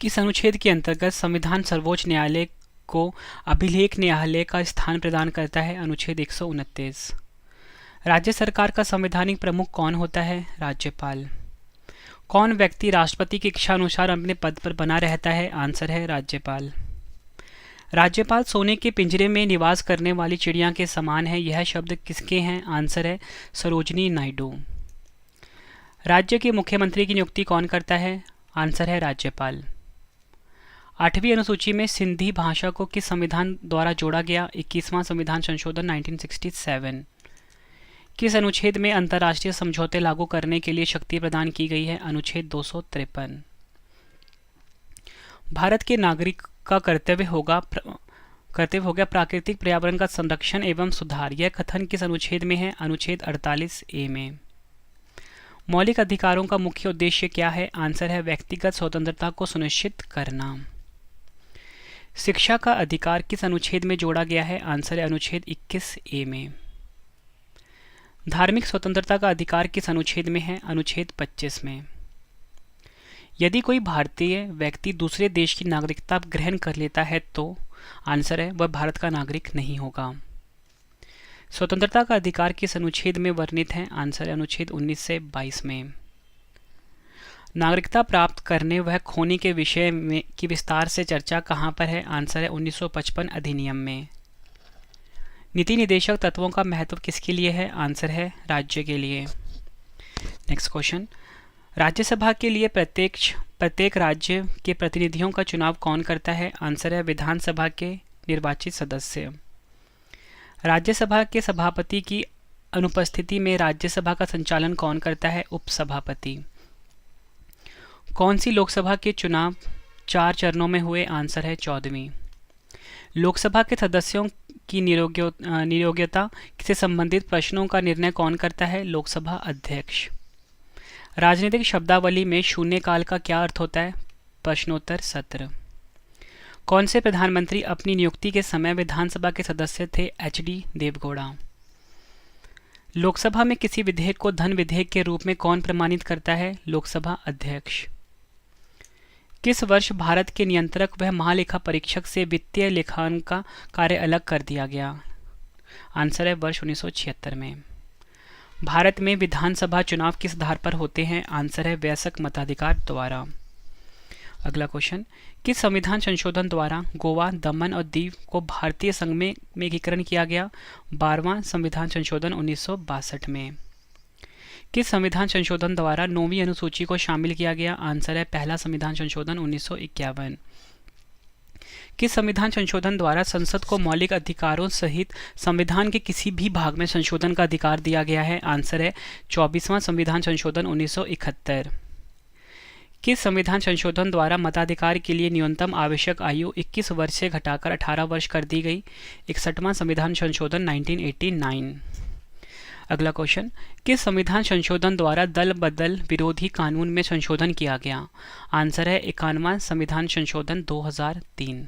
किस अनुच्छेद के अंतर्गत संविधान सर्वोच्च न्यायालय को अभिलेख न्यायालय का स्थान प्रदान करता है? अनुच्छेद 129। राज्य सरकार का संवैधानिक प्रमुख कौन होता है? राज्यपाल। कौन व्यक्ति राष्ट्रपति की इच्छा अनुसार अपने पद पर बना रहता है? आंसर है राज्यपाल। राज्यपाल सोने के पिंजरे में निवास करने वाली चिड़िया के समान है, यह शब्द किसके हैं? आंसर है सरोजिनी नायडू। राज्य के मुख्यमंत्री की नियुक्ति कौन करता है? आंसर है राज्यपाल। 8वीं अनुसूची में सिंधी भाषा को किस संविधान द्वारा जोड़ा गया? 21वां संविधान संशोधन 1967। किस अनुच्छेद में अंतर्राष्ट्रीय समझौते लागू करने के लिए शक्ति प्रदान की गई है? अनुच्छेद 253। भारत के नागरिक का कर्तव्य हो गया प्राकृतिक पर्यावरण का संरक्षण एवं सुधार, यह कथन किस अनुच्छेद में है? अनुच्छेद 48A में। मौलिक अधिकारों का मुख्य उद्देश्य क्या है? आंसर है व्यक्तिगत स्वतंत्रता को सुनिश्चित करना। शिक्षा का अधिकार किस अनुच्छेद में जोड़ा गया है? आंसर है अनुच्छेद 21A में। धार्मिक स्वतंत्रता का अधिकार किस अनुच्छेद में है? अनुच्छेद 25 में। यदि कोई भारतीय व्यक्ति दूसरे देश की नागरिकता ग्रहण कर लेता है तो आंसर है वह भारत का नागरिक नहीं होगा। स्वतंत्रता का अधिकार किस अनुच्छेद में वर्णित है? आंसर है अनुच्छेद 19 से 22 में। नागरिकता प्राप्त करने व खोने के विषय में की विस्तार से चर्चा कहाँ पर है? आंसर है 1955 अधिनियम में। नीति निदेशक तत्वों का महत्व किसके लिए है? आंसर है राज्य के लिए। नेक्स्ट क्वेश्चन, राज्यसभा के लिए प्रत्येक राज्य के प्रतिनिधियों का चुनाव कौन करता है? आंसर है विधानसभा के निर्वाचित सदस्य। राज्यसभा के सभापति की अनुपस्थिति में राज्यसभा का संचालन कौन करता है? उपसभापति। कौन सी लोकसभा के चुनाव 4 चरणों में हुए? आंसर है 14वीं। लोकसभा के सदस्यों की नियोग्यता से संबंधित प्रश्नों का निर्णय कौन करता है? लोकसभा अध्यक्ष। राजनीतिक शब्दावली में शून्यकाल का क्या अर्थ होता है? प्रश्नोत्तर सत्र। कौन से प्रधानमंत्री अपनी नियुक्ति के समय विधानसभा के सदस्य थे? HD देवगौड़ा। लोकसभा में किसी विधेयक को धन विधेयक के रूप में कौन प्रमाणित करता है? लोकसभा अध्यक्ष। किस वर्ष भारत के नियंत्रक व महालेखा परीक्षक से वित्तीय लेखांकन का कार्य अलग कर दिया गया? आंसर है वर्ष 1976 में। भारत में विधानसभा चुनाव किस आधार पर होते हैं? आंसर है वयस्क मताधिकार द्वारा। अगला क्वेश्चन, किस संविधान संशोधन द्वारा गोवा, दमन और दीव को भारतीय संघ में एकीकरण किया गया? 12वां संविधान संशोधन 1962 में। किस संविधान संशोधन द्वारा 9वीं अनुसूची को शामिल किया गया? आंसर है पहला संविधान संशोधन 1951। किस संविधान संशोधन द्वारा संसद को मौलिक अधिकारों सहित संविधान के किसी भी भाग में संशोधन का अधिकार दिया गया है? आंसर है 24वां संविधान संशोधन 1971। किस संविधान संशोधन द्वारा मताधिकार के लिए न्यूनतम आवश्यक आयु 21 वर्ष से घटाकर 18 वर्ष कर दी गई? 61वां संविधान संशोधन 1989। अगला क्वेश्चन, किस संविधान संशोधन द्वारा दल बदल विरोधी कानून में संशोधन किया गया? आंसर है 51वां संविधान संशोधन 2003।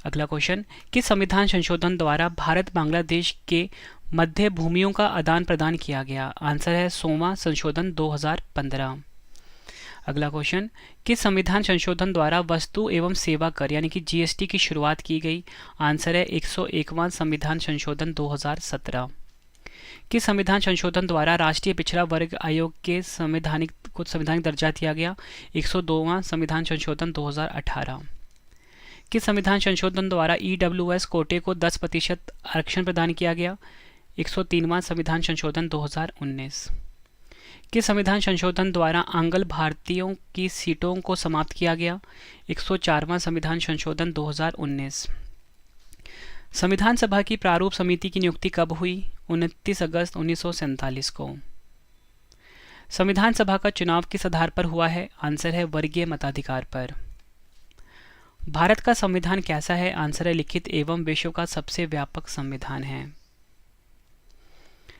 अगला क्वेश्चन, किस संविधान संशोधन द्वारा भारत बांग्लादेश के मध्य भूमियों का आदान प्रदान किया गया? आंसर है 100वां संशोधन 2015। अगला क्वेश्चन, किस संविधान संशोधन द्वारा वस्तु एवं सेवा कर यानी कि GST की शुरुआत की गई? आंसर है 101वां संविधान संशोधन 2017। किस संविधान संशोधन द्वारा राष्ट्रीय पिछड़ा वर्ग आयोग के संवैधानिक दर्जा दिया गया? 102वां संविधान संशोधन 2018। किस संविधान संशोधन द्वारा EWS कोटे को 10% आरक्षण प्रदान किया गया? 103वां संविधान संशोधन 2019। किस संविधान संशोधन द्वारा आंग्ल भारतीयों की सीटों को समाप्त किया गया? 104वां संविधान संशोधन 2019। संविधान सभा की प्रारूप समिति की नियुक्ति कब हुई? 29 अगस्त 1947 को। संविधान सभा का चुनाव किस आधार पर हुआ है? आंसर है वर्गीय मताधिकार पर। भारत का संविधान कैसा है? आंसर है लिखित एवं विश्व का सबसे व्यापक संविधान है।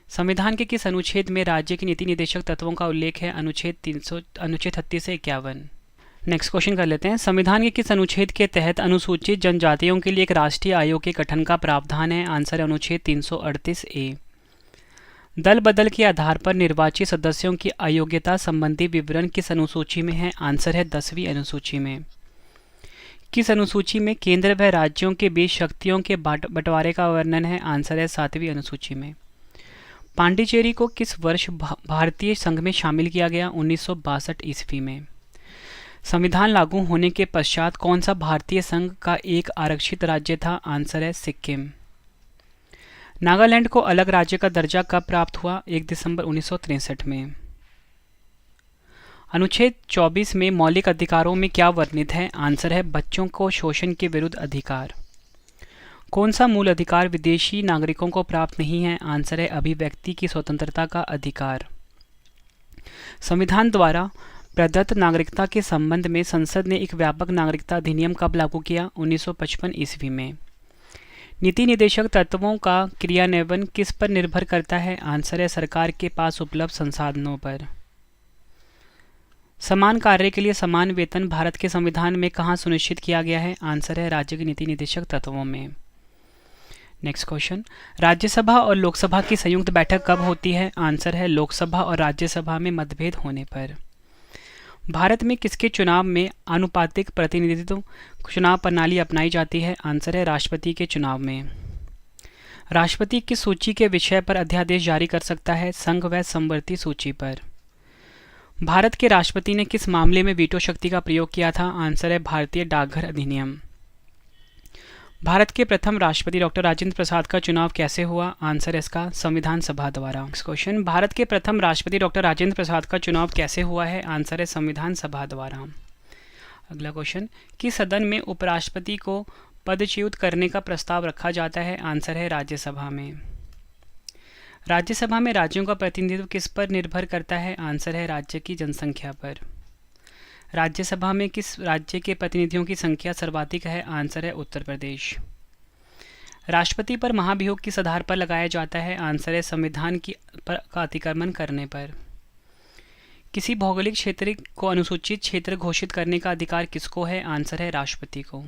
संविधान के किस अनुच्छेद में राज्य के नीति निर्देशक तत्वों का उल्लेख है? अनुच्छेद 36 से 51। नेक्स्ट क्वेश्चन कर लेते हैं। संविधान के किस अनुच्छेद के तहत अनुसूचित जनजातियों के लिए एक राष्ट्रीय आयोग के गठन का प्रावधान है? आंसर है अनुच्छेद 338 ए। दल बदल के आधार पर निर्वाचित सदस्यों की अयोग्यता संबंधी विवरण किस अनुसूची में है? आंसर है 10वीं अनुसूची में। किस अनुसूची में केंद्र व राज्यों के बीच शक्तियों के बंटवारे का वर्णन है? आंसर है 7वीं अनुसूची में। पांडिचेरी को किस वर्ष भारतीय संघ में शामिल किया गया? 1962 ईस्वी में। संविधान लागू होने के पश्चात कौन सा भारतीय संघ का एक आरक्षित राज्य था? आंसर है सिक्किम। नागालैंड को अलग राज्य का दर्जा कब प्राप्त हुआ? 1 दिसंबर 1963 में। अनुच्छेद 24 में मौलिक अधिकारों में क्या वर्णित है? आंसर है बच्चों को शोषण के विरुद्ध अधिकार। कौन सा मूल अधिकार विदेशी नागरिकों को प्राप्त नहीं है? आंसर है अभिव्यक्ति की स्वतंत्रता का अधिकार। संविधान द्वारा प्रदत्त नागरिकता के संबंध में संसद ने एक व्यापक नागरिकता अधिनियम कब लागू किया? 1955 ईस्वी में। नीति निर्देशक तत्वों का क्रियान्वयन किस पर निर्भर करता है? आंसर है सरकार के पास उपलब्ध संसाधनों पर। समान कार्य के लिए समान वेतन भारत के संविधान में कहाँ सुनिश्चित किया गया है? आंसर है राज्य के नीति निर्देशक तत्वों में। नेक्स्ट क्वेश्चन, राज्यसभा और लोकसभा की संयुक्त बैठक कब होती है? आंसर है लोकसभा और राज्यसभा में मतभेद होने पर। भारत में किसके चुनाव में आनुपातिक प्रतिनिधित्व चुनाव प्रणाली अपनाई जाती है? आंसर है राष्ट्रपति के चुनाव में। राष्ट्रपति किस सूची के विषय पर अध्यादेश जारी कर सकता है? संघ व समवर्ती सूची पर। भारत के राष्ट्रपति ने किस मामले में वीटो शक्ति का प्रयोग किया था? आंसर है भारतीय डाकघर अधिनियम। भारत के प्रथम राष्ट्रपति डॉक्टर राजेंद्र प्रसाद का चुनाव कैसे हुआ? आंसर है इसका संविधान सभा द्वारा। नेक्स्ट क्वेश्चन, भारत के प्रथम राष्ट्रपति डॉक्टर राजेंद्र प्रसाद का चुनाव कैसे हुआ है? आंसर है संविधान सभा द्वारा। अगला क्वेश्चन, किस सदन में उपराष्ट्रपति को पदच्युत करने का प्रस्ताव रखा जाता है? आंसर है राज्यसभा में। राज्यसभा में राज्यों का प्रतिनिधित्व किस पर निर्भर करता है? आंसर है राज्य की जनसंख्या पर। राज्यसभा में किस राज्य के प्रतिनिधियों की संख्या सर्वाधिक है? आंसर है उत्तर प्रदेश। राष्ट्रपति पर महाभियोग किस आधार पर लगाया जाता है? आंसर है संविधान का अतिक्रमण करने पर। किसी भौगोलिक क्षेत्र को अनुसूचित क्षेत्र घोषित करने का अधिकार किसको है? आंसर है राष्ट्रपति को।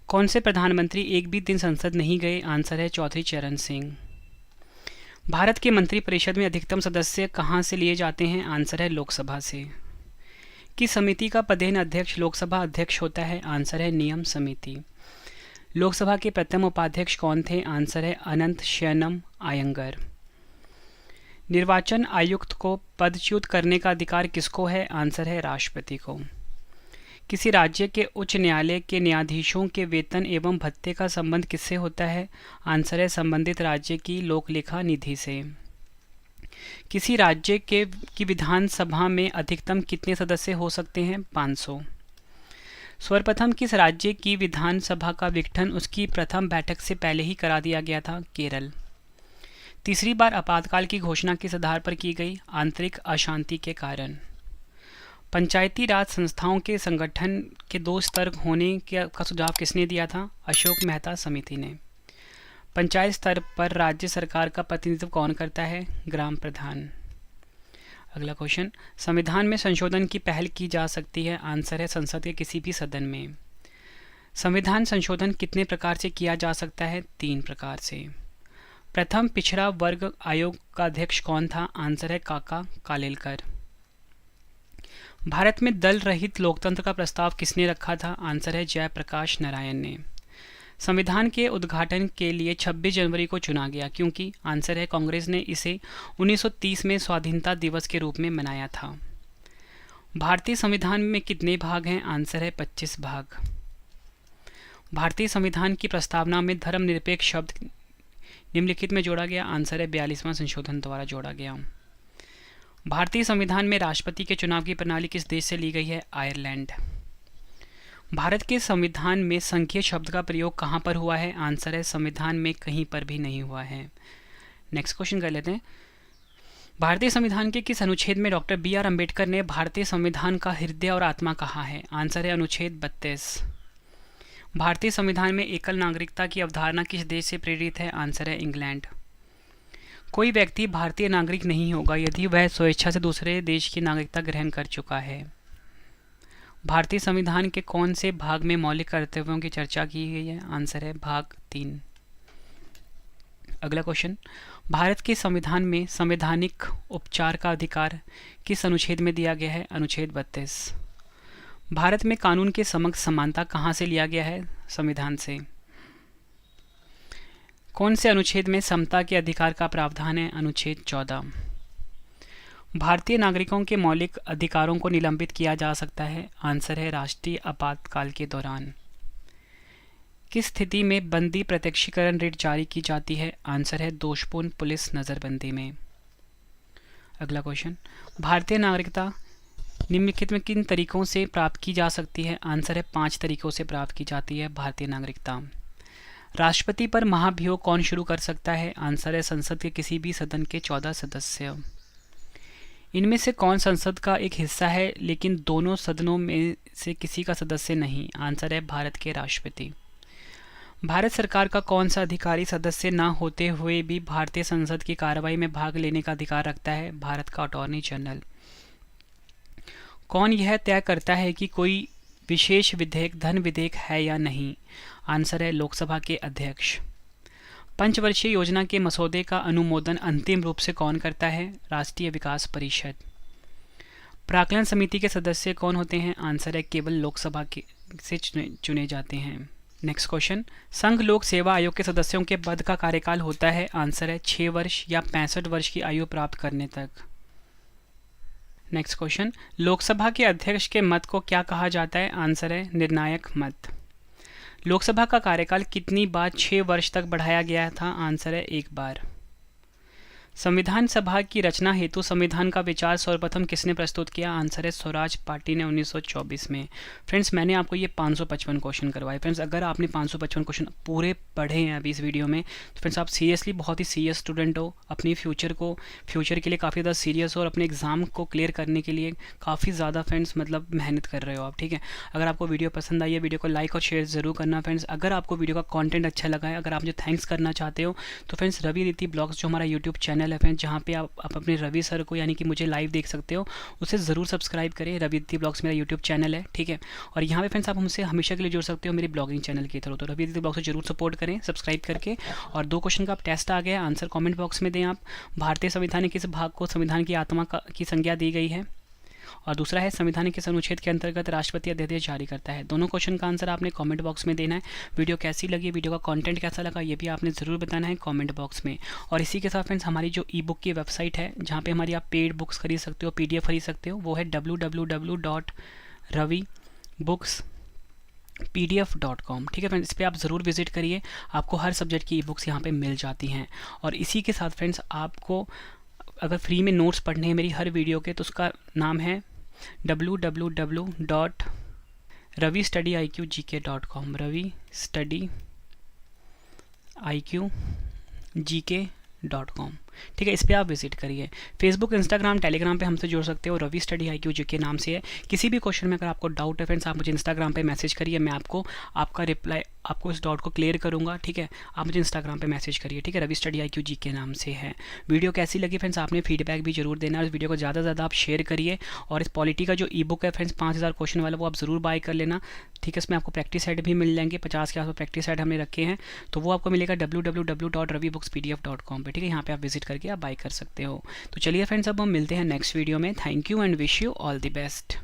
कौन से प्रधानमंत्री एक भी दिन संसद नहीं गए? आंसर है चौधरी चरण सिंह। भारत के मंत्रिपरिषद में अधिकतम सदस्य कहाँ से लिए जाते हैं? आंसर है लोकसभा से। किस समिति का पदेन अध्यक्ष लोकसभा अध्यक्ष होता है? आंसर है नियम समिति। लोकसभा के प्रथम उपाध्यक्ष कौन थे? आंसर है अनंत शयनम आयंगर। निर्वाचन आयुक्त को पदच्युत करने का अधिकार किसको है? आंसर है राष्ट्रपति को। किसी राज्य के उच्च न्यायालय के न्यायाधीशों के वेतन एवं भत्ते का संबंध किससे होता है? आंसर है संबंधित राज्य की लोकलेखा निधि से। किसी राज्य की विधानसभा में अधिकतम कितने सदस्य हो सकते हैं? 500। सर्वप्रथम किस राज्य की विधानसभा का विघटन उसकी प्रथम बैठक से पहले ही करा दिया गया था? केरल। तीसरी बार आपातकाल की घोषणा किस आधार पर की गई? आंतरिक अशांति के कारण। पंचायती राज संस्थाओं के संगठन के 2 स्तर होने का सुझाव किसने दिया था? अशोक मेहता समिति ने। पंचायत स्तर पर राज्य सरकार का प्रतिनिधित्व कौन करता है? ग्राम प्रधान। अगला क्वेश्चन, संविधान में संशोधन की पहल की जा सकती है? आंसर है संसद के किसी भी सदन में। संविधान संशोधन कितने प्रकार से किया जा सकता है? 3 प्रकार से। प्रथम पिछड़ा वर्ग आयोग का अध्यक्ष कौन था? आंसर है काका कालेलकर। भारत में दल रहित लोकतंत्र का प्रस्ताव किसने रखा था? आंसर है जयप्रकाश नारायण ने। संविधान के उद्घाटन के लिए 26 जनवरी को चुना गया क्योंकि? आंसर है कांग्रेस ने इसे 1930 में स्वाधीनता दिवस के रूप में मनाया था। भारतीय संविधान में कितने भाग हैं? आंसर है 25 भाग। भारतीय संविधान की प्रस्तावना में धर्मनिरपेक्ष शब्द निम्नलिखित में जोड़ा गया? आंसर है 42वां संशोधन द्वारा जोड़ा गया। भारतीय संविधान में राष्ट्रपति के चुनाव की प्रणाली किस देश से ली गई है? आयरलैंड। भारत के संविधान में संघीय शब्द का प्रयोग कहाँ पर हुआ है? आंसर है संविधान में कहीं पर भी नहीं हुआ है। नेक्स्ट क्वेश्चन कर लेते हैं। भारतीय संविधान के किस अनुच्छेद में डॉक्टर बी आर अम्बेडकर ने भारतीय संविधान का हृदय और आत्मा कहा है? आंसर है अनुच्छेद 32। भारतीय संविधान में एकल नागरिकता की अवधारणा किस देश से प्रेरित है? आंसर है इंग्लैंड। कोई व्यक्ति भारतीय नागरिक नहीं होगा यदि वह स्वेच्छा से दूसरे देश की नागरिकता ग्रहण कर चुका है। भारतीय संविधान के कौन से भाग में मौलिक कर्तव्यों की चर्चा की गई है? आंसर है भाग 3। अगला क्वेश्चन, भारत के संविधान में संवैधानिक उपचार का अधिकार किस अनुच्छेद में दिया गया है? अनुच्छेद 32। भारत में कानून के समक्ष समानता कहाँ से लिया गया है? संविधान से। कौन से अनुच्छेद में समता के अधिकार का प्रावधान है? अनुच्छेद 14। भारतीय नागरिकों के मौलिक अधिकारों को निलंबित किया जा सकता है? आंसर है राष्ट्रीय आपातकाल के दौरान। किस स्थिति में बंदी प्रत्यक्षीकरण रिट जारी की जाती है? आंसर है दोषपूर्ण पुलिस नज़रबंदी में। अगला क्वेश्चन, भारतीय नागरिकता निम्नलिखित में किन तरीकों से प्राप्त की जा सकती है? आंसर है 5 तरीकों से प्राप्त की जाती है भारतीय नागरिकता। राष्ट्रपति पर महाभियोग कौन शुरू कर सकता है? आंसर है संसद के किसी भी सदन के 14 सदस्य। इनमें से कौन संसद का एक हिस्सा है लेकिन दोनों सदनों में से किसी का सदस्य नहीं? आंसर है भारत के राष्ट्रपति। भारत सरकार का कौन सा अधिकारी सदस्य न होते हुए भी भारतीय संसद की कार्रवाई में भाग लेने का अधिकार रखता है? भारत का अटॉर्नी जनरल। कौन यह तय करता है कि कोई विशेष विधेयक धन विधेयक है या नहीं? आंसर है लोकसभा के अध्यक्ष। पंचवर्षीय योजना के मसौदे का अनुमोदन अंतिम रूप से कौन करता है? राष्ट्रीय विकास परिषद। प्राक्कलन समिति के सदस्य कौन होते हैं? आंसर है केवल लोकसभा के से चुने जाते हैं। नेक्स्ट क्वेश्चन, संघ लोक सेवा आयोग के सदस्यों के पद का कार्यकाल होता है? आंसर है 6 वर्ष या 65 वर्ष की आयु प्राप्त करने तक। नेक्स्ट क्वेश्चन, लोकसभा के अध्यक्ष के मत को क्या कहा जाता है? आंसर है निर्णायक मत। लोकसभा का कार्यकाल कितनी बार 6 वर्ष तक बढ़ाया गया था? आंसर है 1 बार। संविधान सभा की रचना हेतु संविधान का विचार सर्वप्रथम किसने प्रस्तुत किया? आंसर है स्वराज पार्टी ने 1924 में। फ्रेंड्स, मैंने आपको ये 555 क्वेश्चन करवाए। फ्रेंड्स, अगर आपने 555 क्वेश्चन पूरे पढ़े हैं अभी इस वीडियो में तो फ्रेंड्स आप सीरियसली बहुत ही सीरियस स्टूडेंट हो, अपनी फ्यूचर के लिए काफ़ी ज़्यादा सीरियस हो और अपने एग्जाम को क्लियर करने के लिए काफ़ी ज़्यादा फ्रेंड्स मतलब मेहनत कर रहे हो आप। ठीक है, अगर आपको वीडियो पसंद आई है वीडियो को लाइक और शेयर ज़रूर करना। फ्रेंड्स, अगर आपको वीडियो का कॉन्टेंट अच्छा लगा है, अगर आप मुझे थैंक्स करना चाहते हो तो फ्रेंड्स रवि रीति ब्लॉग्स जो हमारा यूट्यूब चैनल है फ्रेंड्स, जहाँ पे आप अपने रवि सर को यानी कि मुझे लाइव देख सकते हो, उसे ज़रूर सब्सक्राइब करें। रवि रीति ब्लॉग्स मेरा यूट्यूब चैनल है। ठीक है, और यहाँ पे फ्रेंड्स आप हमसे हमेशा के लिए जुड़ सकते हो मेरे ब्लॉगिंग चैनल की तरह। तो रवि रीति ब्लॉग से जरूर सपोर्ट करें सब्सक्राइब करके। और 2 क्वेश्चन का आप टेस्ट आ गया, आंसर कमेंट बॉक्स में दें आप। भारतीय संविधान के किस भाग को संविधान की आत्मा की संज्ञा दी गई है? और दूसरा है संविधान किस अनुच्छेद के अंतर्गत राष्ट्रपति अध्यादेश जारी करता है? दोनों क्वेश्चन का आंसर आपने कमेंट बॉक्स में देना है। वीडियो कैसी लगी, वीडियो का कंटेंट कैसा लगा, ये भी आपने ज़रूर बताना है कमेंट बॉक्स में। और इसी के साथ फ्रेंड्स हमारी जो ई बुक की वेबसाइट है जहाँ पे हमारी आप पेड बुक्स खरीद सकते हो, PDF खरीद सकते हो, वो है www.ravibooks.pdf.com। ठीक है फ्रेंड्स, इस पर आप ज़रूर विजिट करिए, आपको हर सब्जेक्ट की ई बुक्स यहाँ पर मिल जाती हैं। और इसी के साथ फ्रेंड्स आपको अगर फ्री में नोट्स पढ़ने हैं मेरी हर वीडियो के तो उसका नाम है www.ravistudiiqgk.com ravistudiiqgk.com। ठीक है, इस पर आप विजिट करिए। फेसबुक, इंस्टाग्राम, टेलीग्राम पे हमसे जुड़ सकते हो, रवि स्टडी IQ GK नाम से है। किसी भी क्वेश्चन में अगर आपको डाउट है फ्रेंड्स आप मुझे इंस्टाग्राम पे मैसेज करिए, मैं आपका रिप्लाई आपको इस डाउट को क्लियर करूंगा। ठीक है, आप मुझे इंस्टाग्राम पे मैसेज करिए। ठीक है, रवि स्टडी IQ GK नाम से है। वीडियो कैसी लगी फ्रेंड्स आपने फीडबैक भी जरूर देना है। इस वीडियो को ज़्यादा से ज़्यादा आप शेयर करिए। और इस पॉलिटी का जो ई बुक है फ्रेंड्स 5000 क्वेश्चन वाला, वो आप ज़रूर बाय कर लेना। ठीक है, इसमें आपको प्रैक्टिस सेट भी मिल जाएंगे, 50 के आसपास प्रैक्टिस सेट हमने रखे हैं, तो वो आपको मिलेगा www.ravibookspdf.com पे। ठीक है, यहाँ पे आप विजिट करके आप बाय कर सकते हो। तो चलिए फ्रेंड्स अब हम मिलते हैं नेक्स्ट वीडियो में। Thank you and wish you all the best.